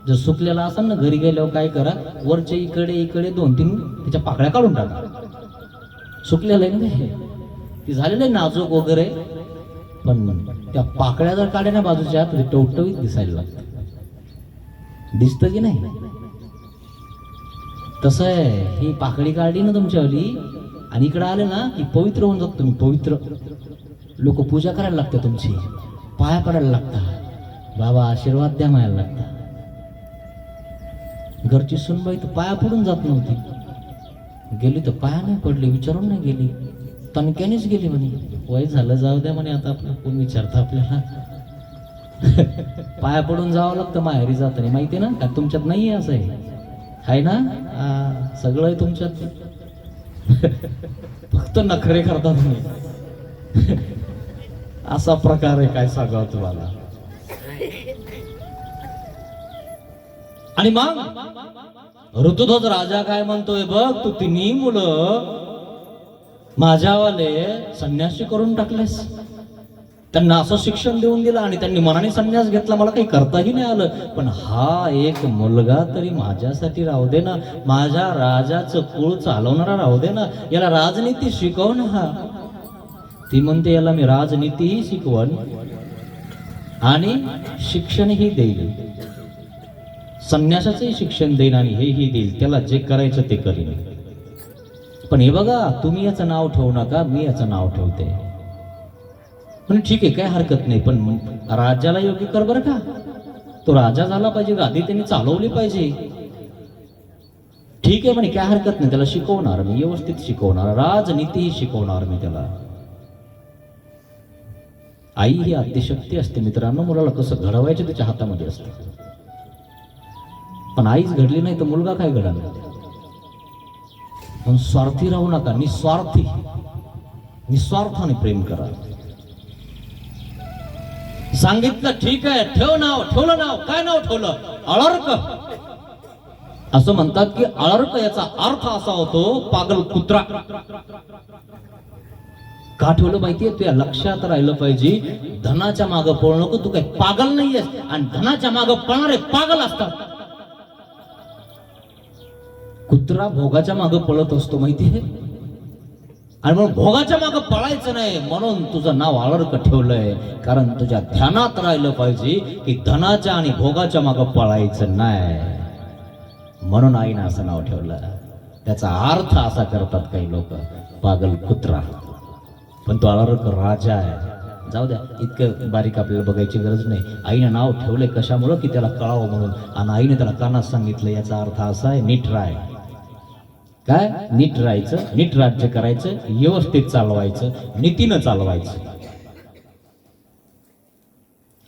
जर सुकलेला असेल ना, घरी गेल्यावर काय करा, वरच्या इकडे 2-3 त्याच्या पाकळ्या काढून टाका. सुकलेलं आहे ना ती, झालेलं आहे नाजूक वगैरे, पण त्या पाकळ्या जर काढल्या ना बाजूच्या, तरी टवटवीत दिसायला लागतं. दिसतं की नाही? तसं आहे, ही पाकळी काढली ना तुमच्यावाली आणि इकडे आले ना की पवित्र होऊन जात तुम्ही. पवित्र लोक पूजा करायला लागतात, तुमची पाया पडायला लागतात, बाबा आशीर्वाद द्या म्हणायला लागतात. घरची सुनबाई तर पाया पडून जात नव्हती, गेली तर पाया नाही पडली, विचारून नाही गेली, तणक्यानेच गेली. म्हणे वय झालं जाऊ द्या म्हणे, आता आपलं कोण विचारतं आपल्याला. पाया पडून जावं लागतं माहेरी जाताना, माहिती ना? का तुमच्यात नाही आहे? असं आहे ना? सगळं आहे तुमच्यात, फक्त नखरे करता तुम्ही. असा प्रकार आहे, काय सांगावं तुम्हाला. आणि मग ऋतुध्वज राजा काय म्हणतोय बघ, तू 3 मुलं माझ्यावाले संन्यासी करून टाकलेस. त्यांना असं शिक्षण देऊन दिलं आणि त्यांनी मनाने संन्यास घेतला, मला काही करताही नाही आलं. पण हा एक मुलगा तरी माझ्यासाठी राहू दे ना, माझ्या राजाचं कुळ चालवणारा राहू दे ना, याला राजनीती शिकव ना. ती म्हणते याला मी राजनीतीही शिकवण आणि शिक्षणही देईल, संन्यासाचंही शिक्षण देईन आणि हेही देईल, त्याला जे करायचं ते करीन. पण हे बघा, तुम्ही याचं नाव ठेवू नका, मी याचं नाव ठेवते. पण ठीक आहे, काय हरकत नाही, पण राजाला योग्य कर बरं का. तो राजा झाला पाहिजे, गादी त्यांनी चालवली पाहिजे. ठीक आहे म्हणे, काय हरकत नाही, त्याला शिकवणार मी, व्यवस्थित शिकवणार, राजनीती शिकवणार मी त्याला. आई ही आद्यशक्ती असते मित्रांनो, मुलाला कसं घडवायचं त्याच्या हातामध्ये असतं. पण आईच घडली नाही तर मुलगा काय घडणार? पण स्वार्थी राहू नका, निस्वार्थाने प्रेम करा. सांगितलं ठीक आहे, ठेव नाव, ठेवलं नाव. काय नाव ठेवलं? आळर्क. असं म्हणतात की आळर्क याचा अर्थ असा होतो पागल कुत्रा. का ठेवलं माहितीये? तुझ्या लक्षात राहिलं पाहिजे, धनाच्या मागं पळू नको, तू काही पागल नाहीयेस. आणि धनाच्या मागं पळणारे पागल असतात. कुत्रा भोगाच्या मागं पळत असतो माहितीये, आणि म्हणून भोगाच्या मागं पळायचं नाही, म्हणून तुझं नाव आळर्क ठेवलंय. कारण तुझ्या ध्यानात राहिलं पाहिजे की धनाच्या आणि भोगाच्या मागं पळायचं नाही, म्हणून आईनं असं नाव ठेवलं. त्याचा अर्थ असा करतात काही लोक, पागल कुत्रा. पण तो आळर्क राजा आहे. जाऊ द्या, इतकं बारीक आपल्याला बघायची गरज नाही. आईनं नाव ठेवलंय कशामुळं की त्याला कळावं म्हणून, आणि आईने त्याला कानात सांगितलं याचा अर्थ असा आहे, नीट राय. काय? नीट राहायचं, नीट राज्य करायचं, व्यवस्थित चालवायचं, नीतीनं चालवायचं.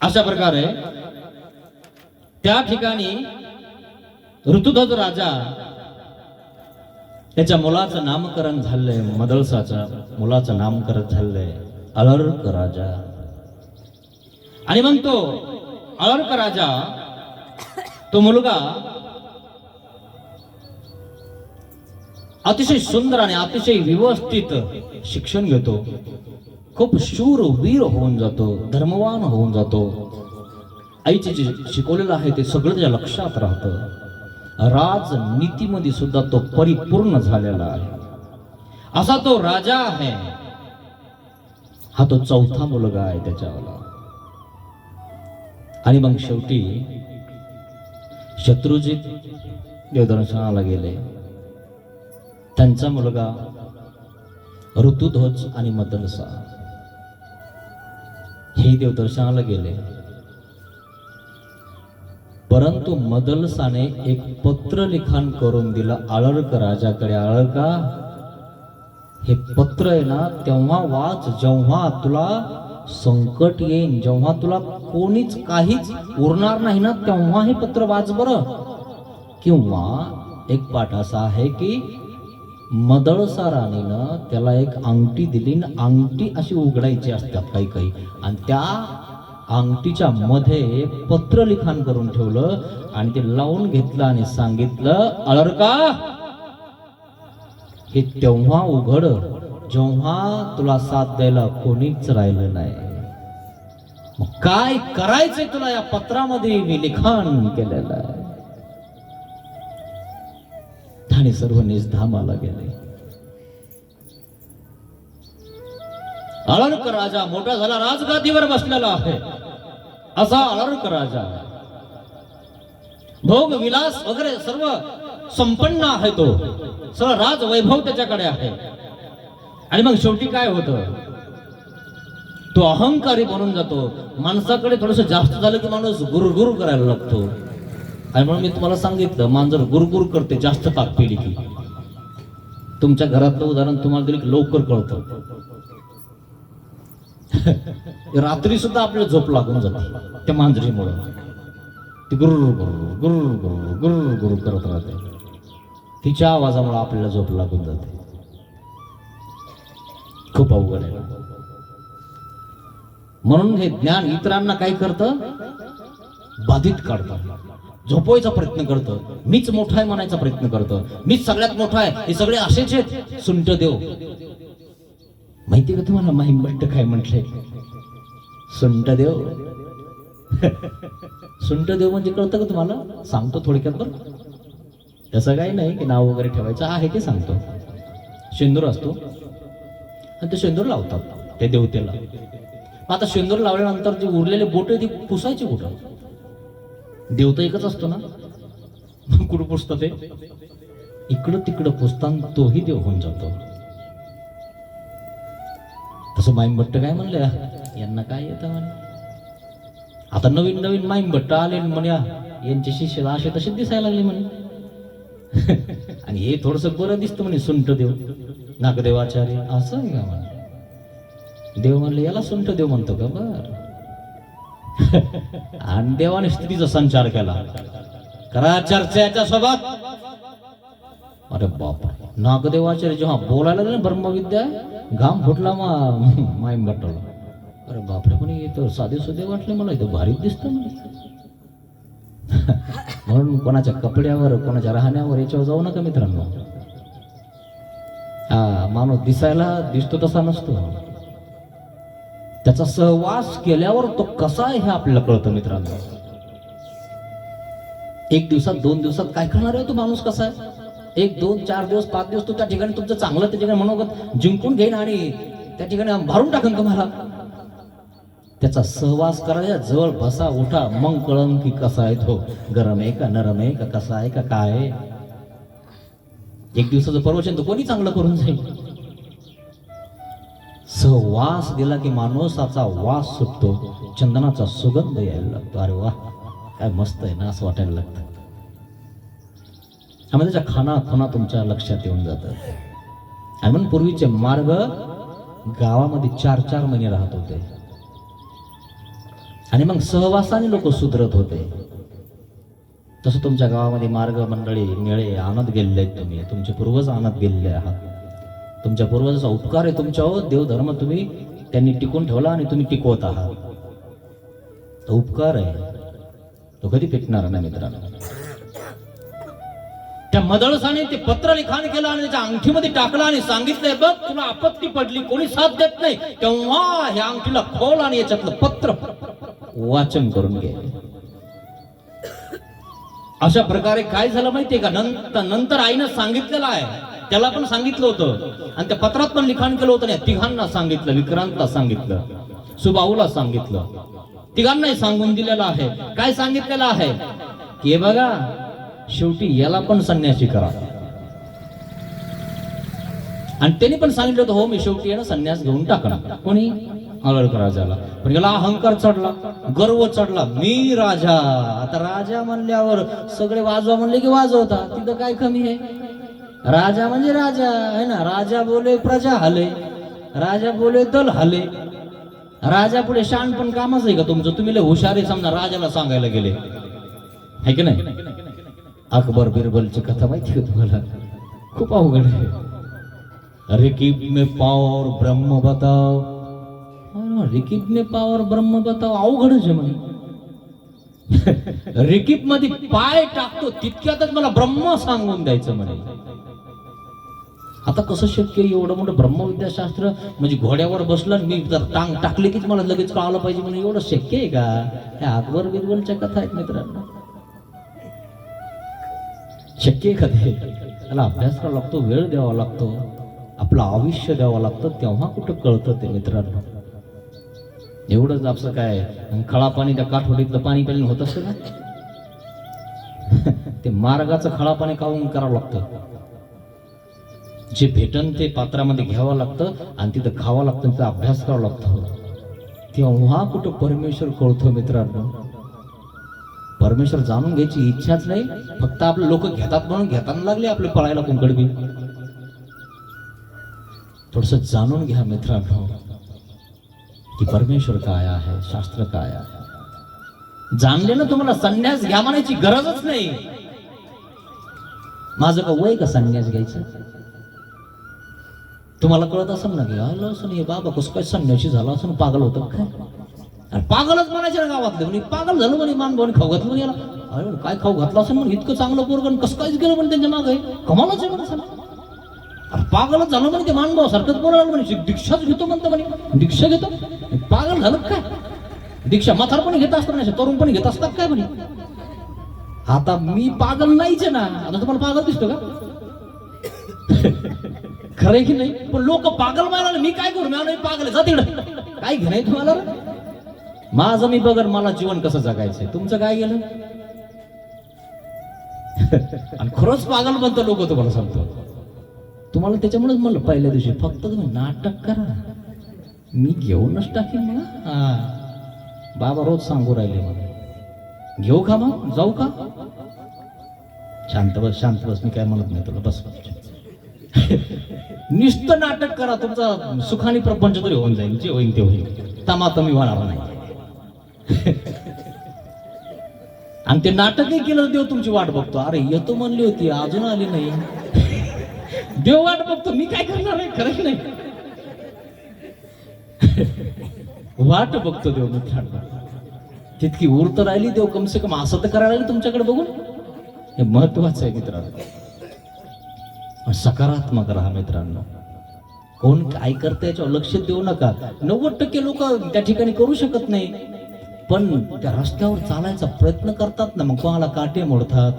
अशा प्रकारे त्या ठिकाणी ऋतुध्वज राजा त्याच्या मुलाचं नामकरण झालंय, मदळसाच्या मुलाचं नामकरण झालंय अलर्क राजा. आणि मग तो अलर्क राजा, तो मुलगा अतिशय सुंदर आणि अतिशय व्यवस्थित शिक्षण घेतो, खूप शूर वीर होऊन जातो, धर्मवान होऊन जातो. आईचे जे शिकवलेलं आहे ते सगळं त्याच्या लक्षात राहतं. राजनीतीमध्ये सुद्धा तो परिपूर्ण झालेला आहे. असा तो राजा आहे. हा तो चौथा मुलगा आहे त्याच्यावाला. आणि मग शेवटी शत्रुजित देवदर्शनाला गेले. त्यांचा मुलगा ऋतुध्वज आणि मदलसा हे देवदर्शनाला गेले. परंतु मदलसाने एक पत्र लिखाण करून दिलं अलर्क राजाकडे. अलर्का, हे पत्र आहे ना तेव्हा वाच जेव्हा तुला संकट येईन, जेव्हा तुला कोणीच काहीच उरणार नाही ना तेव्हा हे पत्र वाच बरं. किंवा एक पाठ असा आहे की मदळसा राणीनं त्याला एक अंगठी दिली, अंगठी अशी उघडायची असतात काही काही, आणि त्या अंगठीच्या मध्ये पत्र लिखाण करून ठेवलं आणि ते लावून घेतलं आणि सांगितलं, अलर्का, हे तेव्हा उघड जेव्हा तुला साथ द्यायला कोणीच राहिलं नाही. मग काय करायचंय तुला या पत्रामध्ये मी लिखाण केलेलं आहे. आणि सर्व निजधामाला गेले. अलर्क राजा मोठा झाला, राजगादीवर बसलेला आहे. असा अलर्क राजा भोग विलास वगैरे सर्व संपन्न आहे, तो सर्व राज वैभव त्याच्याकडे आहे. आणि मग शेवटी काय होतं, तो अहंकारी बनून जातो. माणसाकडे थोडस जास्त झालं की माणूस गुरगुर करायला लागतो. आणि म्हणून मी तुम्हाला सांगितलं, मांजर गुरगुर करते जास्त ताक पिली की. तुमच्या घरातलं उदाहरण तुम्हाला दिलं की लवकर कळतं. रात्री सुद्धा आपल्याला झोप लागून जाते त्या मांजरीमुळे. ती गुरु गुरु गुरु गुरु गुरु गुरु करत राहते. तिच्या आवाजामुळे आपल्याला झोप लागून जाते. खूप अवघड आहे. म्हणून हे ज्ञान इतरांना काय करतं, बाधित काढतं, झोपवायचा प्रयत्न करतं, मीच मोठा आहे म्हणायचा प्रयत्न करतं, मीच सगळ्यात मोठा आहे, हे सगळे असेच आहेत. सुंट देव माहिती का तुम्हाला? माहिंबट्ट काय म्हटलंय? सुंट देव. सुंट देव म्हणजे कळतं का तुम्हाला? सांगतो थोडक्यात बरं. तसं काही नाही की नाव वगैरे ठेवायचं आहे, ते सांगतो. शेंदूर असतो आणि ते शेंदूर लावतात त्या देवतेला. आता शेंदूर लावल्यानंतर जे उरलेले बोट ती पुसायची कुठं? देवता एकच असतो ना, कुठं पुसतं ते? इकडं तिकडं पुसताना तोही देव होऊन जातो. तसं माईमभट्ट काय म्हणलं, यांना काय येतं म्हणे. आता नवीन नवीन माईमभट्ट आले म्हणे, यांचे शिष्य असे तसे दिसायला लागले म्हणे. आणि हे थोडस बरं दिसतं म्हणे, सुंट देव, नागदेवाचार्य असं आहे का म्हणे. देव म्हणले याला सुंट देव म्हणतो का? बर. आणि देवाने स्त्रीचा संचार केला, करा चर्चा याच्या सोबत. अरे बाप, नागदेवाचार्य जेव्हा बोलायला लागले ब्रह्मविद्या, घाम फुटला माईम भट्टाला. अरे बापरे, पण हे तर साधे सुधे वाटले मला, इथं भारीच दिसतं मला. म्हणून कोणाच्या कपड्यावर, कोणाच्या राहण्यावर याच्यावर जाऊ नका मित्रांनो. हा माणूस दिसायला दिसतो तसा नसतो, त्याचा सहवास केल्यावर तो कसा आहे हे आपल्याला कळतं मित्रांनो. एक दिवसात, 2 दिवसात काय करणार आहे तो माणूस कसा आहे? 1, 2, 4 दिवस, 5 दिवस तो त्या ठिकाणी तुमचं चांगलं त्या ठिकाणी मनोगत जिंकून घेईन आणि त्या ठिकाणी भारून टाकेन तुम्हाला. त्याचा सहवास करायचा, जवळ बसा, उठा, मग कळन की कसा आहे तो, गरम आहे का नरम आहे का, कसा आहे का काय आहे. एक दिवसाचं प्रवचन तर कोणी चांगलं करून जाईल. सहवास दिला की माणसाचा वास सुटतो, चंदनाचा सुगंध यायला लागतो. अरे वा, काय मस्त आहे ना, असं वाटायला लागतं. आम्ही त्याच्या खाना खुना तुमच्या लक्षात येऊन जातात. आणि म्हणून पूर्वीचे मार्ग गावामध्ये 4-4 महिने राहत होते आणि मग सहवासाने लोक सुधरत होते. तसं तुमच्या गावामध्ये मार्ग मंडळी मेळे आणत गेलेले आहेत. तुम्ही तुमचे पूर्वज आणत गेलेले आहात. तुमच्या पूर्वजाचा उपकार आहे तुमच्यावर. देवधर्म तुम्ही त्यांनी टिकून ठेवला आणि तुम्ही टिकवत आहात. तो उपकार आहे, तो कधी पेटणार नाही मित्रांनो. त्या मदळसाने ते पत्र लिखाण केलं आणि त्याच्या अंगठीमध्ये टाकलं आणि सांगितलंय, बघ तुला आपत्ती पडली, कोणी साथ देत नाही, तेव्हा ह्या अंगठीला खोल आणि याच्यातलं पत्र वाचन करून घे. अशा प्रकारे काय झालं माहितीये का, नंतर आईनं सांगितलेलं आहे, त्याला पण सांगितलं होतं आणि त्या पत्रात पण लिखाण केलं होतं. नाही, तिघांना सांगितलं, विक्रांतला सांगितलं, सुबाऊला सांगितलं, तिघांनाही सांगून दिलेलं आहे. काय सांगितलेलं आहे की हे बघा, शेवटी याला पण संन्यासी करा. आणि त्यांनी पण सांगितलं होतं, हो मी शेवटी याला संन्यास घेऊन टाकणार. कोणी? आळळकर राजाला. पण याला अहंकार चढला, गर्व चढला, मी राजा. आता राजा म्हणल्यावर सगळे वाजवा म्हणले की वाजवता, तिथं काय कमी आहे? राजा म्हणजे राजा आहे ना. राजा बोले प्रजा हले, राजा बोले दल हले. राजा पुढे शान पण कामच आहे का तुमचं? तुम्ही लय हुशारी समजा राजाला सांगायला गेले, आहे की नाही? अकबर बिरबलची कथा माहिती का तुम्हाला? खूप अवघड आहे. रिकीब में पावर ब्रह्म बताओ, रिकीब में पावर ब्रह्म बताओ, अवघडच आहे म्हणे. रिकीब मध्ये पाय टाकतो तितक्यातच मला ब्रह्म सांगून द्यायचं म्हणे. आता कसं शक्य एवढं मोठं ब्रह्मविद्याशास्त्र? म्हणजे घोड्यावर बसलं मी जर टांग टाकली की मला लगेच कळालं पाहिजे म्हणून एवढं शक्य आहे का? ह्या अकबर बिरबलच्या कथा आहेत मित्रांनो. शक्य आहे का ते? त्याला अभ्यास करावा लागतो, वेळ द्यावा लागतो, आपलं आयुष्य द्यावं लागतं, तेव्हा कुठं कळतं ते मित्रांनो. एवढंच आपलं काय खळा पाणी त्या काठवडीतलं पाणी प्यायला होत असतं ना, ते मार्गाचं खळा पाणी काढून करावं लागतं. जे भेटन ते पात्रामध्ये घ्यावं लागतं आणि तिथं खावं लागतं, तिथं अभ्यास करावा लागतो. तेव्हा कुठं परमेश्वर कळतो मित्रांनो. परमेश्वर जाणून घ्यायची इच्छाच नाही, फक्त आपले लोक घेतात म्हणून घेताना लागले आपले पळायला कुंकडबी. थोडस जाणून घ्या मित्रांनो की परमेश्वर काय आहे, शास्त्र काय आहे. जाणले ना तुम्हाला संन्यास घ्या म्हणायची गरजच नाही. माझं का वय का संन्यास घ्यायचं? तुम्हाला कळत असेल ना की आलं असं नाही बाबा कसं काय संन्यासी झाला असं, पागल होतं काय? अरे पागलच म्हणायचे ना गावातले, म्हणजे पागल झालं म्हणे मानभावने खाऊ घातलं म्हणे याला. अरे काय खाऊ घातलं असं म्हणे, इतकं चांगलं पोरगण कसं काहीच गेलं म्हणे त्यांच्या मागे, कमालच आहे म्हणे. अरे पागलच झालं म्हणे ते मानभाव सारखंच बोलायला म्हणे, दीक्षाच घेतो म्हणतो म्हणे. दीक्षा घेतो? पागल झालं काय? दीक्षा म्हातारपणी घेत असतात नाही, तरुणपणी घेत असतात काय म्हणे? आता मी पागल नाहीच आहे ना, आता तुम्हाला पागल दिसतो का? खरंय की नाही? पण लोक पागल म्हणाले, मी काय करू? मी पागल जा तिकडं, काय घेणं तुम्हाला? माझं मी बघन, मला जीवन कसं जगायचंय, तुमचं काय गेलं? आणि खरंच पागल बनतो लोक, तुम्हाला सांगतो. तुम्हाला त्याच्यामुळेच म्हणलं पहिल्या दिवशी फक्त तुम्ही नाटक करा, मी घेऊनच टाकेन मला. हा बाबा रोज सांगू राहिले मला, घेऊ का मग, जाऊ का? शांत बस, शांत बस, मी काय म्हणत नाही तुला, बस. नुसतं नाटक करा, तुमचा सुखाने प्रपंच तरी होऊन जाईल, जे होईल ते होईल, तमातमी होणार नाही. आणि ते नाटकही केलं, देव तुमची वाट बघतो. अरे येतो म्हणली होती, अजून आली नाही, देव वाट बघतो, मी काय करणार आहे? खरंच नाही, वाट बघतो देव मित्रांनो. तितकी उरत राहिली देव, कम से कम असं तर करायला लागली तुमच्याकडे बघून. हे महत्वाचं आहे मित्रांनो. सकारात्मक राहा मित्रांनो. कोण काय करते याच्यावर लक्ष देऊ नका. 90% लोक त्या ठिकाणी करू शकत नाही, पण त्या रस्त्यावर चालायचा प्रयत्न करतात ना. मग कोणाला काटे मोडतात,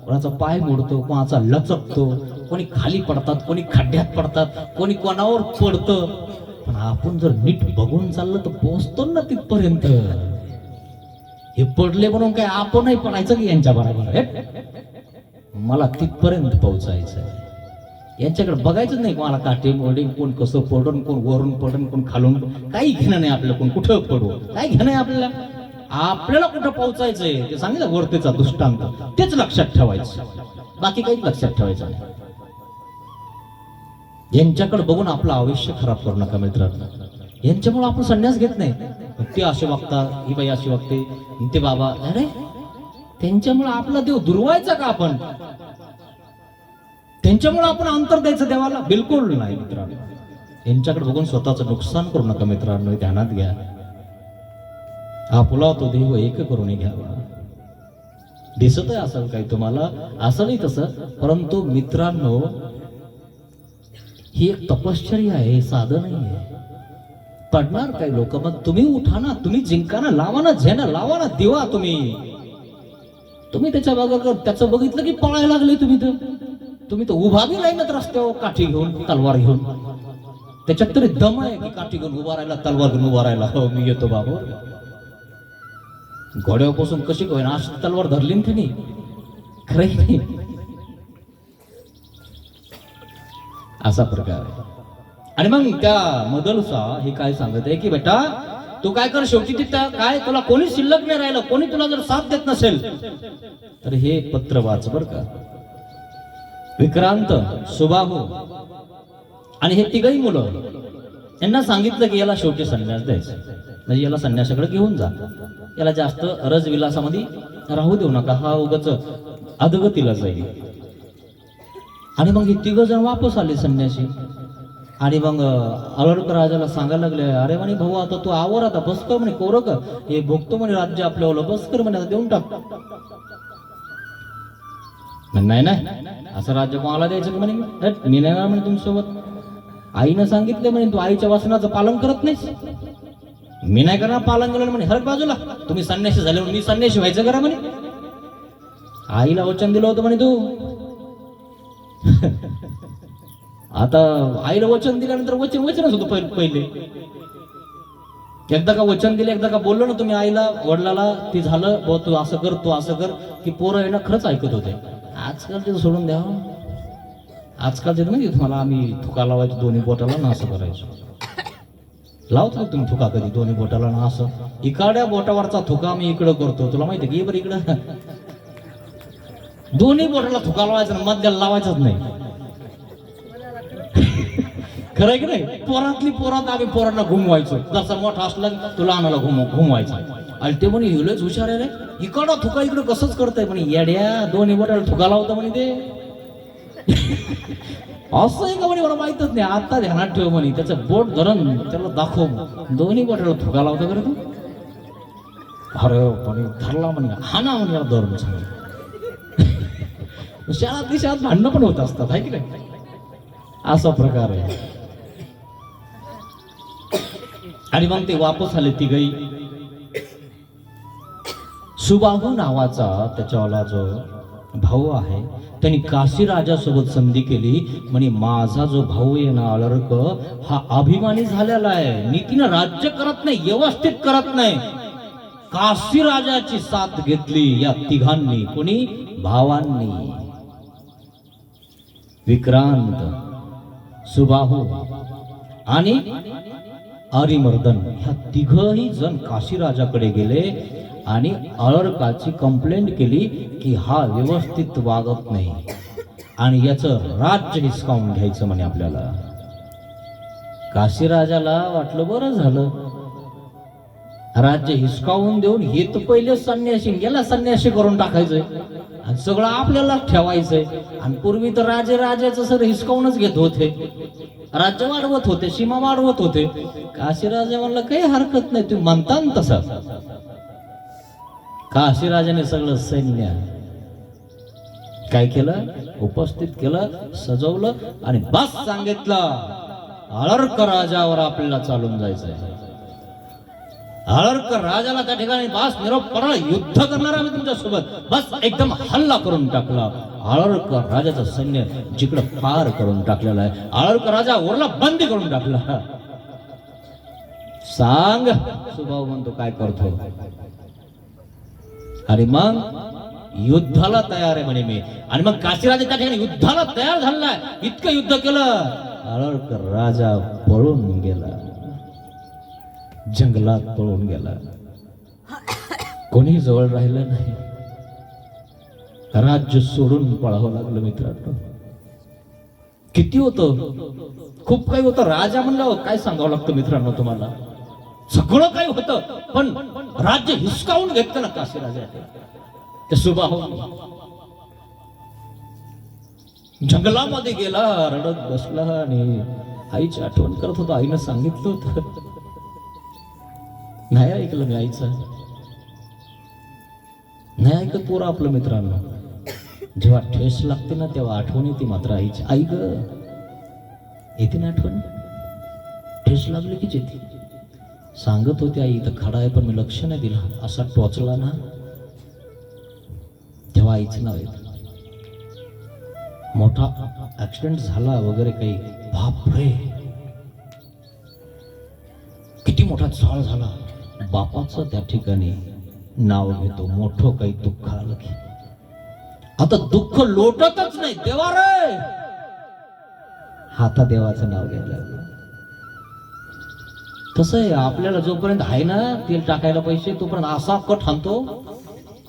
कोणाचा पाय मोडतो, कोणाचा लचकतो, कोणी खाली पडतात, कोणी खड्ड्यात पडतात, कोणी कोणावर पडतं. पण आपण जर नीट बघून चाललं तर पोहोचतो ना तिथपर्यंत. हे पडले म्हणून काय आपणही पडायचं की यांच्या बरोबर? मला तिथपर्यंत पोहोचायचं. यांच्याकडे बघायचं नाही कोणाला काटे मोडीन, कोण कसं पडून, कोण वरून पडून, कोण खालून, काही घेणं नाही आपल्याला, कोण कुठं पडू, काही घेणं नाही आपल्याला. आपल्याला कुठं पोहोचायचंय ते सांगितलं, वर्तेचा दृष्टांत तेच लक्षात ठेवायचं, बाकी काहीच लक्षात ठेवायचं नाही. यांच्याकडे बघून आपलं आयुष्य खराब करू नका मित्रांनो. यांच्यामुळे आपण संन्यास घेत नाही. ते असे वागतात, ही बाई अशी वागते, ते बाबा, अरे त्यांच्यामुळे आपला देव दुर्वायचा का आपण? त्यांच्यामुळे आपण अंतर द्यायचं देवाला? बिलकुल नाही मित्रांनो. यांच्याकडे बघून स्वतःचं नुकसान करू नका मित्रांनो, हे ध्यानात घ्या. आपला तो देव एक करून घ्यावा. दिसत आहे असेल काही तुम्हाला, असं नाही तसं, परंतु मित्रांनो ही एक तपश्चर्या आहे, साधन नाही आहे. पडणार काही लोक, मग तुम्ही उठा ना, तुम्ही जिंका ना, लावा ना झेना, लावा ना दिवा. तुम्ही त्याच्या बघा, त्याचं बघितलं की पळायला लागले तुम्ही तर उभा बी नाही ना रस्त्यावर काठी घेऊन, तलवार घेऊन. त्याच्यात तरी दम आहे की काठी घेऊन उभा राहिला, तलवार घेऊन उभा राहिला. हो मी येतो बाबा. घोड्यावर बसून कशी होईना अशी तलवार धरली ना त्यांनी, खरंय नाही. असा प्रकार आहे. आणि मग त्या मदलसा हे काय सांगत आहे की बेटा तू काय कर, शेवटी तिथं काय तुला कोणी शिल्लक नाही राहिलं, कोणी तुला जर साथ देत नसेल तर हे पत्र वाच बर का. विक्रांत, सुबाहू आणि हे तिघही मुलं, यांना सांगितलं की याला शेवटी संन्यास द्यायचा, म्हणजे याला संन्यासाकडे घेऊन जा, याला जास्त रजविलासामध्ये राहू देऊ नका, हा उगाच अधगतीला जाईल. आणि मग हे तिघ जण वापस आले संन्यासी. आणि मग अलर्क राजाला सांगायला लागले, अरे म्हणे भाऊ आता तू आवर, आता बस कर म्हणे, कोर का हे भोगतो म्हणे राज्य आपल्याला, बस कर म्हणे, आता देऊन टाक. नाही नाही असं राज्य कोणाला द्यायचं का म्हणे, मी नाही म्हणे तुमच्यासोबत. आईनं सांगितलं म्हणे तू आईच्या वचनाचं पालन करत नाहीस, मी नाही करणार पालन केलं म्हणे. हर बाजूला तुम्ही संन्यासी झाले, मी संन्यासी व्हायचं करा म्हणे. आईला वचन दिलं होतं म्हणे तू. आता आईला वचन दिल्यानंतर वचनच होतं पहिले. एकदा का वचन दिले, एकदा का बोललो ना तुम्ही आईला वडिलाला, ती झालं भाऊ तू असं कर, तू असं कर, की पोरं आहे ना खरंच ऐकत होते. आजकाल ते सोडून द्या. आजकाल ते म्हणजे तुम्हाला आम्ही थुका लावायचो दोन्ही बोटाला ना, असं करायचो. लावतो तुम्ही थुका कधी दोन्ही बोटाला ना, असं इकाड्या बोटावरचा थुका आम्ही इकडं करतो, तुला माहिती की बरं इकडं दोन्ही बोटाला थुका लावायचा ना, मध्याला लावायचाच नाही. खरंय की नाही? पोरातली पोरात आम्ही पोरांना घुमवायचो, जसा मोठा असला तुला आणायला घुमवायचा. आणि ते म्हणे हिलच हुशार आहे रे, इकडं थुका इकडं कसंच करताय म्हणे, येड्या दोन्ही बोटाला थुका लावता म्हणे ते. असं आहे का म्हणे, मला माहितच नाही, आता ध्यानात ठेव म्हणे, त्याचं बोट धरण त्याला दाखव, दोन्ही बोटाला थुका लावता खरं तू. अरे म्हणे धरला म्हणे, हा ना म्हणे याला धरून सांग. शाळात भांडणं पण होत असतात, आहे की नाही? असा प्रकार आहे. आणि मग ते वापस आले तिघही. सुबाहू नावाचा त्याच्यावाला जो भाऊ आहे, त्यांनी काशी राजासोबत संधी केली. म्हणे माझा जो भाऊ आहे ना अलर्क, हा अभिमानी झालेला आहे, नीतीनं राज्य करत नाही, व्यवस्थित करत नाही. काशी राजाची साथ घेतली या तिघांनी. कोणी? भावांनी. विक्रांत, सुबाहू आणि अरिमर्दन ह्या तिघही जण काशी राजाकडे गेले आणि अलर्काची कंप्लेंट केली की हा व्यवस्थित वागत नाही आणि याचं राज्य हिसकावून घ्यायचं म्हणे आपल्याला. काशी राजाला वाटलं बरं झालं, राज्य हिसकावून देऊन हे तर पहिले संन्यासी गेला, संन्यासी करून टाकायचंय आणि सगळं आपल्याला ठेवायचंय. आणि पूर्वी तर राजाचं सर हिसकावूनच घेत होते, राज्य वाढवत होते, सीमा वाढवत होते. काशीराजा म्हणलं काही हरकत नाही, तुम्ही म्हणता ना तसं. काशीराजाने सगळं सैन्य काय केलं, उपस्थित केलं, सजवलं आणि बस सांगितलं, अलर्क राजावर आपल्याला चालून जायचंय. अलर्क राजाला त्या ठिकाणी बस निरोप पडला, युद्ध करणार आम्ही तुमच्यासोबत, बस एकदम हल्ला करून टाकला. अलर्क राजाचं सैन्य जिकडं पार करून टाकलेलं आहे. अलर्क राजा ओरला बंदी करून टाकला. सांग, सुबाहू म्हणतो काय करतो. आणि मग युद्धाला तयार आहे म्हणे मी. आणि मग काशीराज त्या ठिकाणी युद्धाला तयार झालाय. इतकं युद्ध केलं, आळरक राजा पळून गेला, जंगलात पळून गेला. कोणी जवळ राहिलं नाही. राज्य सोडून पळावं लागलं मित्रांनो. किती होतं, खूप काही होतं. राजा म्हणलं काय सांगावं लागतं मित्रांनो तुम्हाला, सगळं काही होतं. पण राज्य हिसकावून घेतलं ना काशीराजा. ते सुबाहू जंगलामध्ये गेला, रडत बसला आणि आईची आठवण करत होता. आईनं सांगितलं होतं, नाही ऐकलं मी आईचं. नाही ऐकत पोरं आपलं मित्रांनो. जेव्हा ठेस लागते ना तेव्हा आठवण येते मात्र आईची. आई ग येते ना आठवण, ठेस लागली की येते. सांगत होती आई इथं खडा आहे पण मी लक्ष नाही दिलं, असा टोचला ना तेव्हा आईचं नाव येतं. मोठा ऍक्सिडेंट झाला वगैरे काही, बाप रे किती मोठा झाळ झाला. बापाचं त्या ठिकाणी नाव घेतो. मोठं काही दुःख आलं की आता दुःख लोटतच नाही. देवा रे, हाता देवाचं नाव घ्यायला लागलं. कसं आहे, आपल्याला जोपर्यंत आहे ना तेल टाकायला पैसे, तोपर्यंत असा कट हाणतो,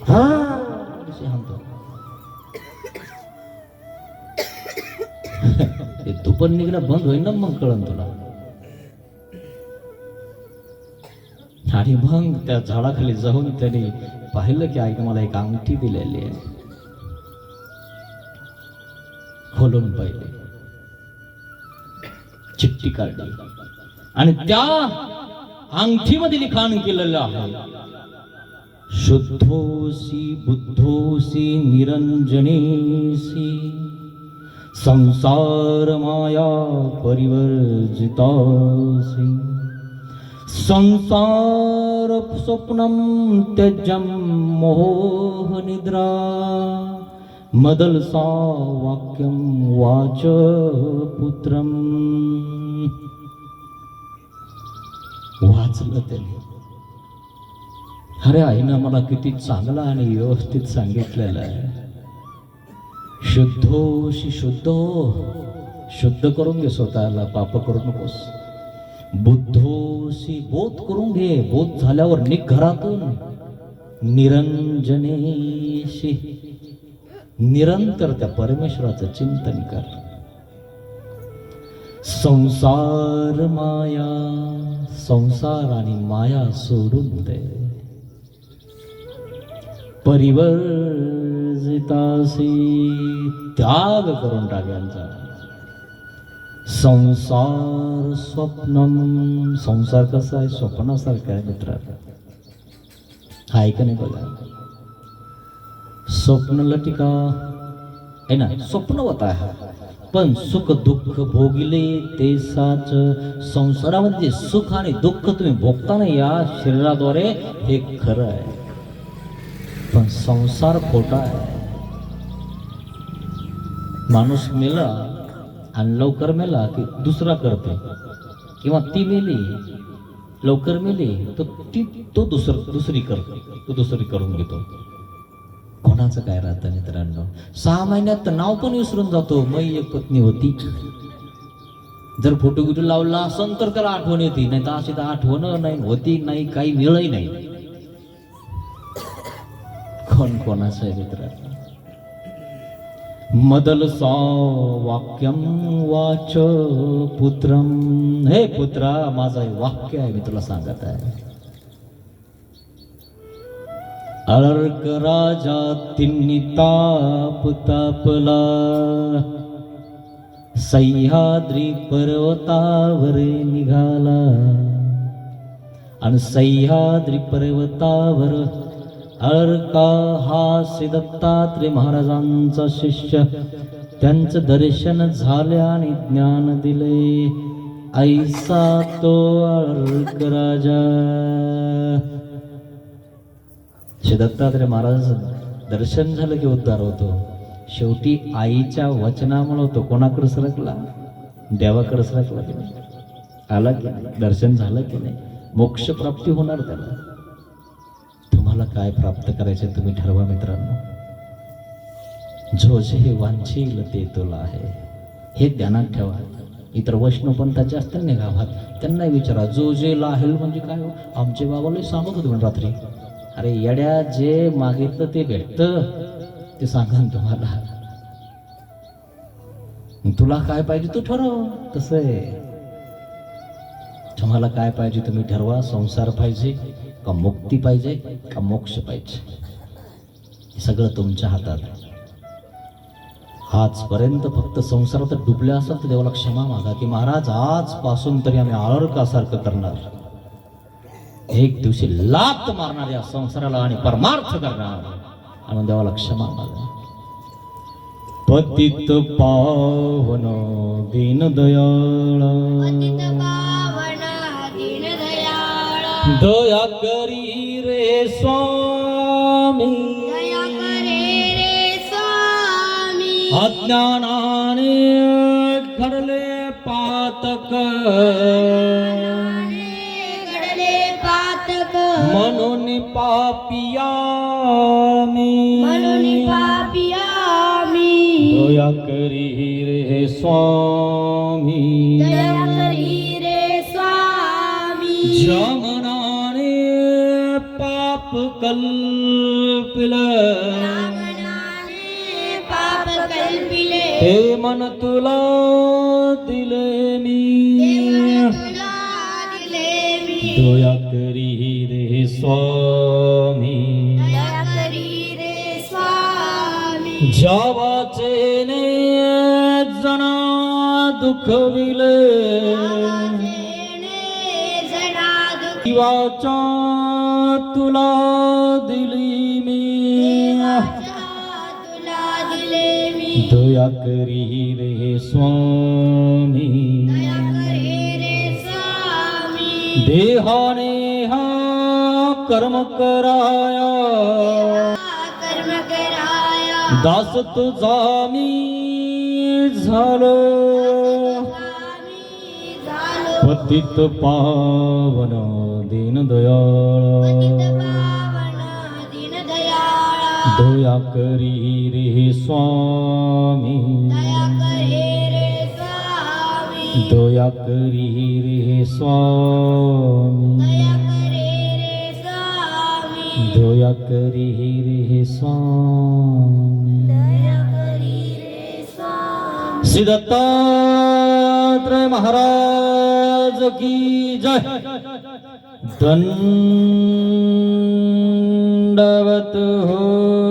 हाणतो. ते दुपण निघणं बंद होईल ना मग कळन तुला. आणि मग त्या झाडाखाली जाऊन त्याने पाहिलं की आईने मला एक अंगठी दिलेली आहे. खोलून पाहिले, चिठ्ठी काढली आणि त्या अंगठीमध्ये लिखाण केलेलं आहे, शुद्धोसी बुद्धोसी निरंजनेसी संसार माया परिवर्जितासी संसार स्वप्नम त्यजम मोह निद्रा मदलसा वाक्यम वाच पुत्रम. वाचलं त्याने. अरे आईनं मला किती चांगला आणि व्यवस्थित सांगितलेलं आहे. शुद्धोशी शुद्ध हो, शुद्ध करून घे स्वतःला, पाप करू नकोस. बुद्धोशी बोध करून घे, बोध झाल्यावर निघ घरातून. निरंजनेशी निरंतर त्या परमेश्वराचं चिंतन कर. संसार माया, संसार आणि माया सोडून दे. परिवर्जितासी, त्याग करून टाक यांचा. संसार स्वप्नम, संसार कसा आहे, स्वप्नासारखा आहे मित्रांनो. हाय का नाही बघा. स्वप्न लटिका आहे ना, स्वप्नवत आहे. पण सुख दुःख भोगिले ते साच. संसारामध्ये सुख आणि दुःख तुम्ही भोगता ना या शरीराद्वारे, हे खरं आहे. पण संसार खोटा आहे. माणूस मेला आणि लवकर मेला की दुसरा करते, किंवा ती मेली लवकर मेली तर तो दुसरी करते, तो दुसरी करून घेतो. कोणाचं काय राहतं मित्रांनो. 6 महिन्यात तर नाव पण विसरून जातो. मै एक पत्नी होती. जर फोटो गिटो लावला असेल तर त्याला आठवण येते, नाही तर अशी तर आठवण नाही होती, नाही काही वेळही नाही. कोण कोणाचं आहे मित्रांनो. मदलसा वाक्यम वाच पुत्रम. हे पुत्रा, माझं हे वाक्य आहे, मी तुला सांगत आहे. अर्क राजा तिन्ही ताप तापला, सह्याद्री पर्वतावर निघाला. आणि सह्याद्री पर्वतावर अर्का हा श्री दत्तात्रय महाराजांचा शिष्य. त्यांचं दर्शन झाले आणि ज्ञान दिले. ऐसा तो अर्क राजा. श्री दत्तात्रय महाराजांचं दर्शन झालं की उद्धार होतो. शेवटी आईच्या वचनामुळे होतो. कोणाकडे सरकला? देवाकडे सरकला की नाही? आला की नाही? दर्शन झालं की नाही? मोक्ष प्राप्ती होणार त्याला. तुम्हाला काय प्राप्त करायचे तुम्ही ठरवा मित्रांनो. जो जे वांछील ते तुला आहे, हे ध्यानात ठेवा. इतर वैष्णवपंथाचे असतील ना गावात, त्यांना विचारा जो जे लाहेल म्हणजे काय हो. आमचे बाबाला सांगत होते म्हणे रात्री, अरे येड्या, जे मागितलं ते भेटतं, ते सांगा ना तुम्हाला. तुला काय पाहिजे तू ठरव. कसं आहे, तुम्हाला काय पाहिजे तुम्ही ठरवा. संसार पाहिजे का मुक्ती पाहिजे का मोक्ष पाहिजे, हे सगळं तुमच्या हातात आहे. आजपर्यंत फक्त संसारात डुबले असाल तर देवाला क्षमा मागा की महाराज आजपासून तरी आम्ही आळरकासारखं करणार. एक दिवशी लात मारणार या संसाराला आणि परमार्थ करणार, आणि देवाला क्षमा मागा. पतित पावन दीनदयाळा, दया करी रे स्वामी, अज्ञानाने घडले पातक, म्हणून पापिया दया करी रे स्वामी, जमनाने पाप कल्पिले, हे मन तुला दिले मी, दया करी रे स्वामी, जावाचे ने जना दुखविले, जीवाचा तुला दिली मी, दया करी रे स्वामी, देहाने हा कर्म कराया, दास तुझा मी झालो, पतित पावन दीनदयाळा, दया करी रे स्वामी, दया करी रे स्वामी, दया करी रे स्वामी. श्री दत्तात्रय महाराज की जय. दंडवत हो.